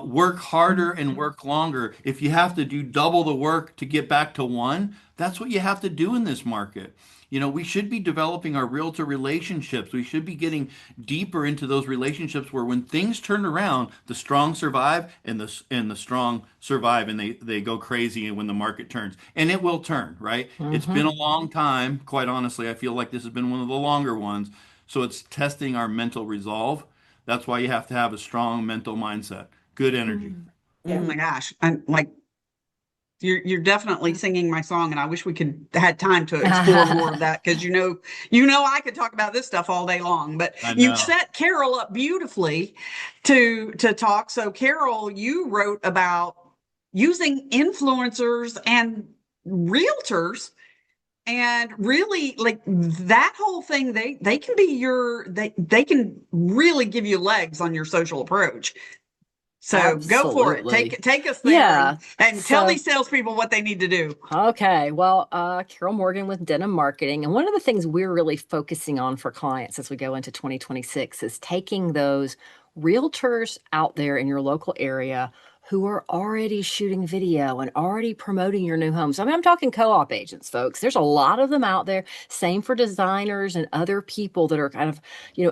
work harder and work longer. If you have to do double the work to get back to one, that's what you have to do in this market. We should be developing our realtor relationships. We should be getting deeper into those relationships where when things turn around, the strong survive and the strong survive, and they go crazy when the market turns. And it will turn, right? It's been a long time, quite honestly. I feel like this has been one of the longer ones. So it's testing our mental resolve. That's why you have to have a strong mental mindset, good energy. Oh my gosh. I'm like, you're definitely singing my song, and I wish we could had time to explore more of that, because I could talk about this stuff all day long. But you set Carol up beautifully to talk. So Carol, you wrote about using influencers and realtors, and really like that whole thing. They can be they can really give you legs on your social approach. So go for it. Take us there. Yeah. And tell these salespeople what they need to do. Okay. Well, Carol Morgan with Denim Marketing. And one of the things we're really focusing on for clients as we go into 2026 is taking those realtors out there in your local area who are already shooting video and already promoting your new homes. I mean, I'm talking co-op agents, folks. There's a lot of them out there. Same for designers and other people that are kind of,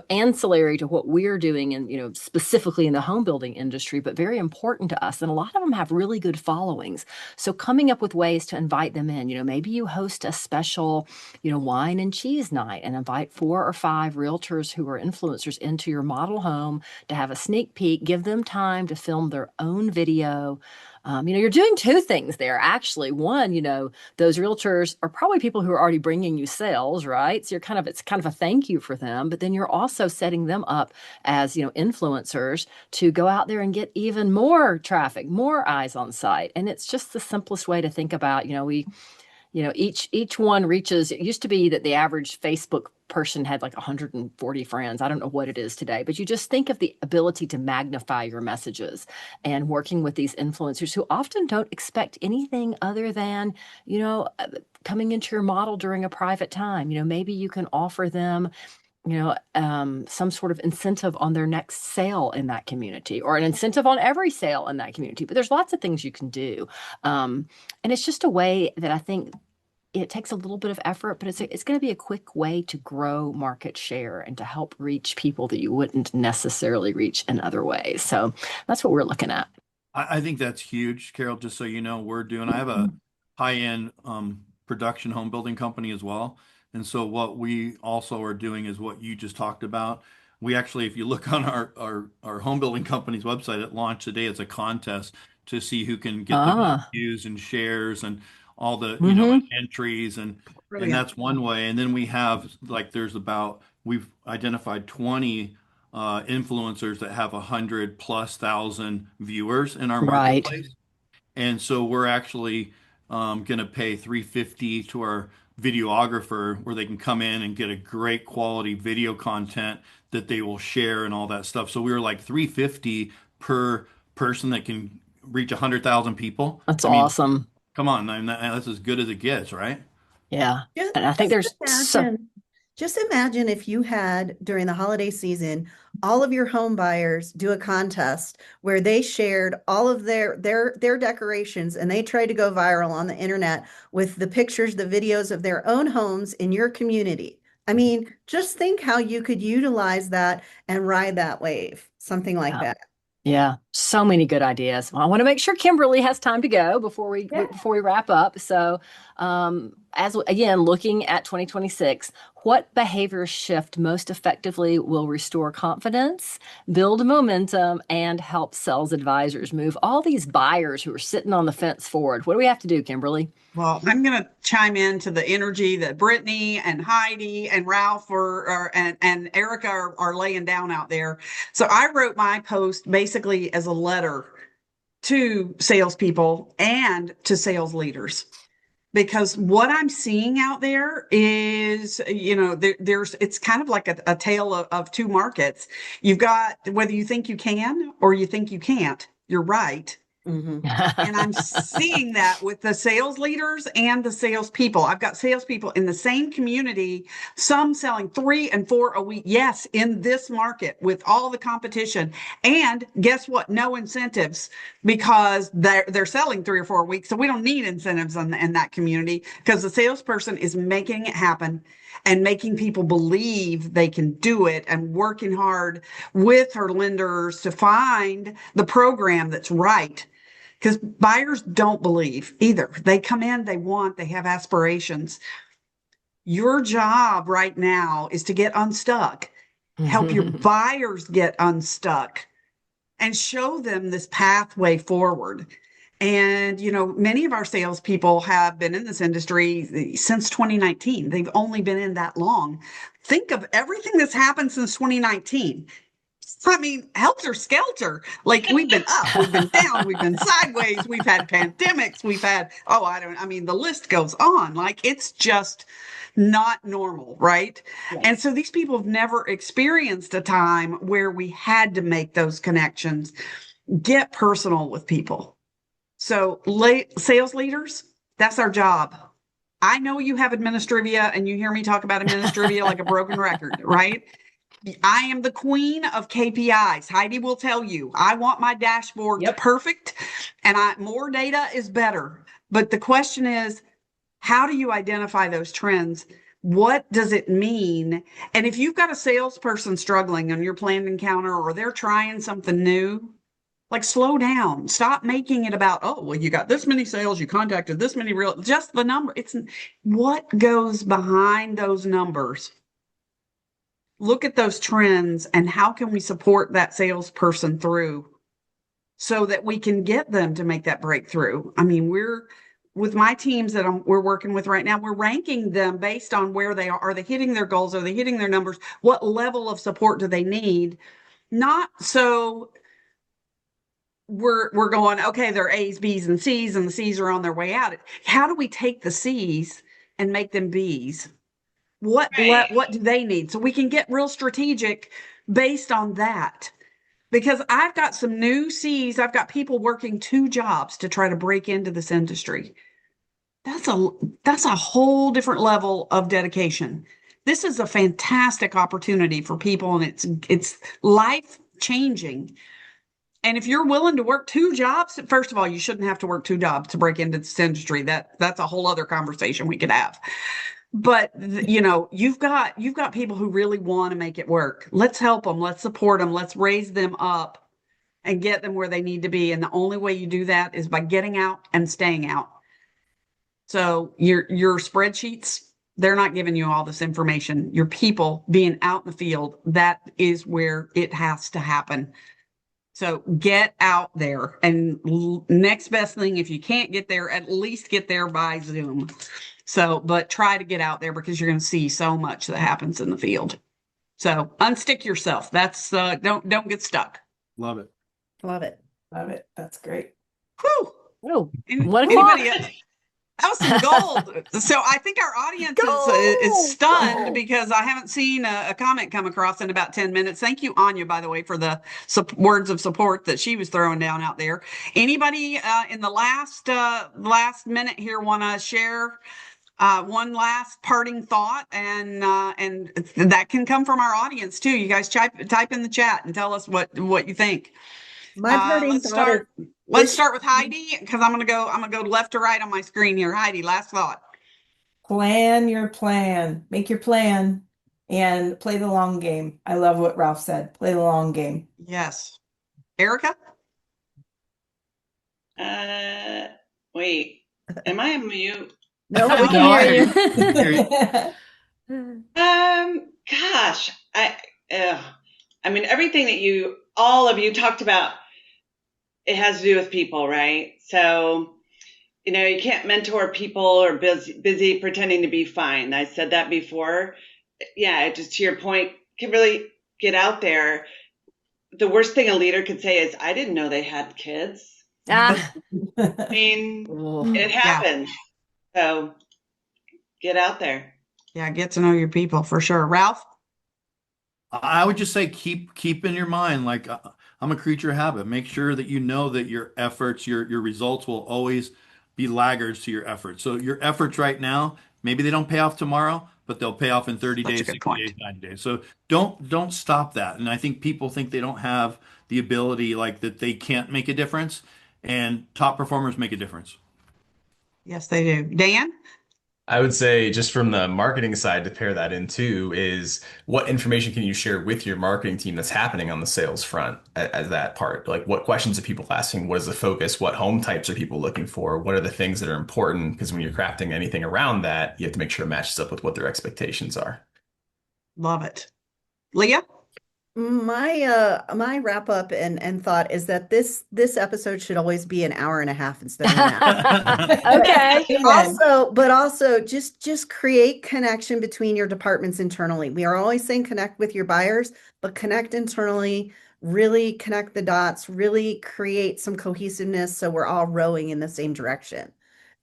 ancillary to what we're doing and, specifically in the home building industry, but very important to us. And a lot of them have really good followings. So coming up with ways to invite them in, maybe you host a special, wine and cheese night and invite 4 or 5 realtors who are influencers into your model home to have a sneak peek, give them time to film their own video. You're doing 2 things there, actually. One, those realtors are probably people who are already bringing you sales, right? So it's kind of a thank you for them, but then you're also setting them up as, influencers to go out there and get even more traffic, more eyes on site. And it's just the simplest way to think about, each one reaches. It used to be that the average Facebook person had like 140 friends. I don't know what it is today, but you just think of the ability to magnify your messages and working with these influencers who often don't expect anything other than, coming into your model during a private time. Maybe you can offer them some sort of incentive on their next sale in that community, or an incentive on every sale in that community. But there's lots of things you can do. And it's just a way that I think it takes a little bit of effort, but it's going to be a quick way to grow market share and to help reach people that you wouldn't necessarily reach in other ways. So that's what we're looking at. I think that's huge, Carol. Just so you know, I have a high-end production home building company as well. And so what we also are doing is what you just talked about. We actually, if you look on our home building company's website, it launched today as a contest to see who can get the views and shares and all the entries, and that's one way. And then we have we've identified 20 influencers that have 100,000+ viewers in our marketplace. And so we're actually going to pay $350 to our videographer, where they can come in and get a great quality video content that they will share and all that stuff. So we were like $350 per person that can reach 100,000 people. That's awesome. Come on, that's as good as it gets, right? Yeah. And I think just imagine if you had, during the holiday season, all of your home buyers do a contest where they shared all of their decorations, and they tried to go viral on the internet with the pictures, the videos of their own homes in your community. I mean, just think how you could utilize that and ride that wave, something like that. Yeah, so many good ideas. Well, I want to make sure Kimberly has time to go before we wrap up. So, again, looking at 2026, what behavior shift most effectively will restore confidence, build momentum, and help sales advisors move all these buyers who are sitting on the fence forward? What do we have to do, Kimberly? Well, I'm going to chime into the energy that Brittany and Heidi and Ralph and Erica are laying down out there. So I wrote my post basically as a letter to salespeople and to sales leaders, because what I'm seeing out there is, it's kind of like a tale of 2 markets. You've got whether you think you can or you think you can't, you're right. And I'm seeing that with the sales leaders and the salespeople. I've got salespeople in the same community, some selling 3 and 4 a week. Yes, in this market with all the competition. And guess what? No incentives, because they're selling 3 or 4 weeks. So we don't need incentives in that community, because the salesperson is making it happen and making people believe they can do it, and working hard with her lenders to find the program that's right. Because buyers don't believe either. They come in, they have aspirations. Your job right now is to get unstuck, help your buyers get unstuck, and show them this pathway forward. And, many of our salespeople have been in this industry since 2019. They've only been in that long. Think of everything that's happened since 2019. I mean, helter skelter. Like, we've been up, we've been down, we've been sideways, we've had pandemics, we've had, the list goes on. Like, it's just not normal, right? Yeah. And so these people have never experienced a time where we had to make those connections, get personal with people. So sales leaders, that's our job. I know you have administrivia and you hear me talk about administrivia like a broken record, right? I am the queen of KPIs. Heidi will tell you, I want my dashboard perfect, and more data is better. But the question is, how do you identify those trends? What does it mean? And if you've got a salesperson struggling on your planned encounter, or they're trying something new, like, slow down. Stop making it about, oh, well, you got this many sales, you contacted this many just the number. It's what goes behind those numbers. Look at those trends and how can we support that salesperson through so that we can get them to make that breakthrough. I mean, with my teams that we're working with right now, we're ranking them based on where they are. Are they hitting their goals? Are they hitting their numbers? What level of support do they need? Not so we're going, okay, they're A's, B's, and C's, and the C's are on their way out. How do we take the C's and make them B's? What do they need? So we can get real strategic based on that. Because I've got some new C's. I've got people working 2 jobs to try to break into this industry. That's a whole different level of dedication. This is a fantastic opportunity for people, and it's life changing. And if you're willing to work 2 jobs, first of all, you shouldn't have to work 2 jobs to break into this industry. That's a whole other conversation we could have. But you've got people who really want to make it work. Let's help them. Let's support them. Let's raise them up and get them where they need to be. And the only way you do that is by getting out and staying out. So your spreadsheets, they're not giving you all this information. Your people being out in the field, that is where it has to happen. So get out there, and next best thing, if you can't get there, at least get there by Zoom. So, but try to get out there because you're going to see so much that happens in the field. So unstick yourself. That's don't get stuck. Love it. Love it. Love it. That's great. Whew. Oh, Anybody else? That was some gold. So I think our audience is stunned because I haven't seen a comment come across in about 10 minutes. Thank you, Anya, by the way, for the words of support that she was throwing down out there. Anybody in the last minute here want to share one last parting thought? And that can come from our audience too. You guys type in the chat and tell us what you think. My parting thought Let's start with Heidi, because I'm gonna go left to right on my screen here. Heidi, last thought. Plan your plan. Make your plan and play the long game. I love what Ralph said. Play the long game. Yes. Erica? Wait. Am I on mute? No, we can hear you. Gosh, I mean, everything that all of you talked about, it has to do with people, right? So, you can't mentor people or busy pretending to be fine. I said that before. Yeah, just to your point, can really get out there. The worst thing a leader could say is, I didn't know they had kids. I mean, it happens. Yeah. So get out there. Yeah, get to know your people for sure. Ralph? I would just say keep in your mind, like, I'm a creature of habit. Make sure that you know that your efforts, your results will always be laggards to your efforts. So your efforts right now, maybe they don't pay off tomorrow, but they'll pay off in 30 days, 60 days, 90 days. So don't stop that. And I think people think they don't have the ability, like, that they can't make a difference, and top performers make a difference. Yes, they do. Dan? I would say, just from the marketing side, to pair that in too, is what information can you share with your marketing team that's happening on the sales front as that part? Like, what questions are people asking? What is the focus? What home types are people looking for? What are the things that are important? Because when you're crafting anything around that, you have to make sure it matches up with what their expectations are. Love it. Leah? My wrap up and thought is that this episode should always be an hour and a half instead of an hour. Okay. Also just create connection between your departments internally. We are always saying connect with your buyers, but connect internally, really connect the dots, really create some cohesiveness so we're all rowing in the same direction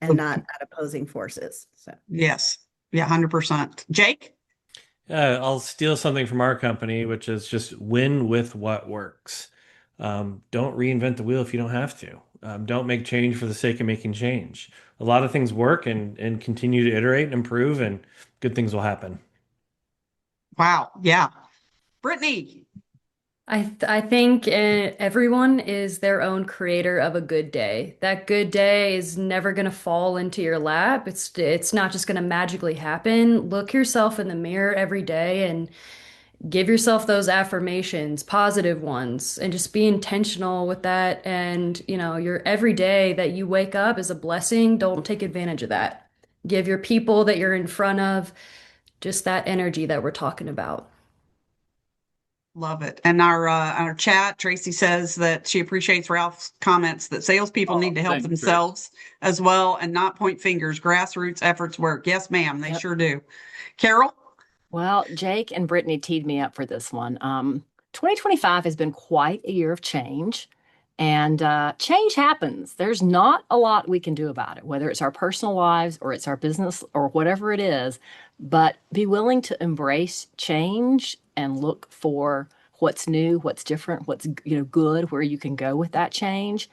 and not at opposing forces. So yes. Yeah, 100%. Jake? I'll steal something from our company, which is just win with what works. Don't reinvent the wheel if you don't have to. Don't make change for the sake of making change. A lot of things work, and continue to iterate and improve, and good things will happen. Wow. Yeah. Brittany. I think everyone is their own creator of a good day. That good day is never going to fall into your lap. It's not just going to magically happen. Look yourself in the mirror every day and give yourself those affirmations, positive ones, and just be intentional with that. And, your every day that you wake up is a blessing. Don't take advantage of that. Give your people that you're in front of just that energy that we're talking about. Love it. And our chat, Tracy says that she appreciates Ralph's comments that salespeople need to help thanks, themselves as well and not point fingers. Grassroots efforts work. Yes, ma'am, they sure do. Carol? Well, Jake and Brittany teed me up for this one. 2025 has been quite a year of change, and change happens. There's not a lot we can do about it, whether it's our personal lives or it's our business or whatever it is, but be willing to embrace change and look for what's new, what's different, what's good, where you can go with that change.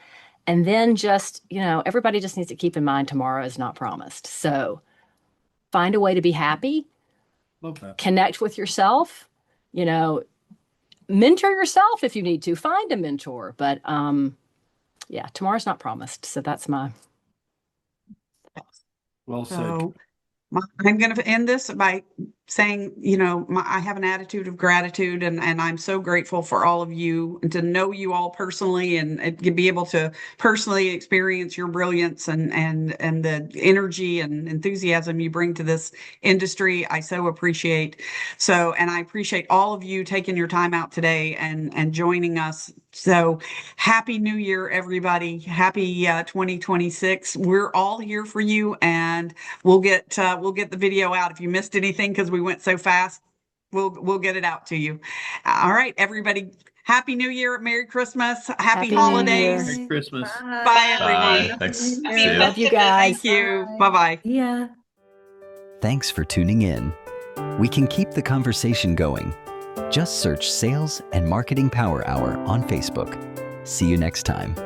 And then just, everybody just needs to keep in mind tomorrow is not promised. So find a way to be happy. Love that. Connect with yourself, mentor yourself if you need to. Find a mentor. But tomorrow's not promised. So that's my. Well said. So I'm going to end this by saying, I have an attitude of gratitude, and I'm so grateful for all of you and to know you all personally and be able to personally experience your brilliance and the energy and enthusiasm you bring to this industry. I so appreciate. And I appreciate all of you taking your time out today and joining us. So happy New Year, everybody. Happy 2026. We're all here for you, and we'll get the video out. If you missed anything because we went so fast, we'll get it out to you. All right, everybody. Happy New Year. Merry Christmas. Happy holidays. Merry Christmas. Bye, everyone. Bye. Thanks. I See mean, ya. Love you guys. Thank you. Bye-bye. Yeah. Thanks for tuning in. We can keep the conversation going. Just search Sales and Marketing Power Hour on Facebook. See you next time.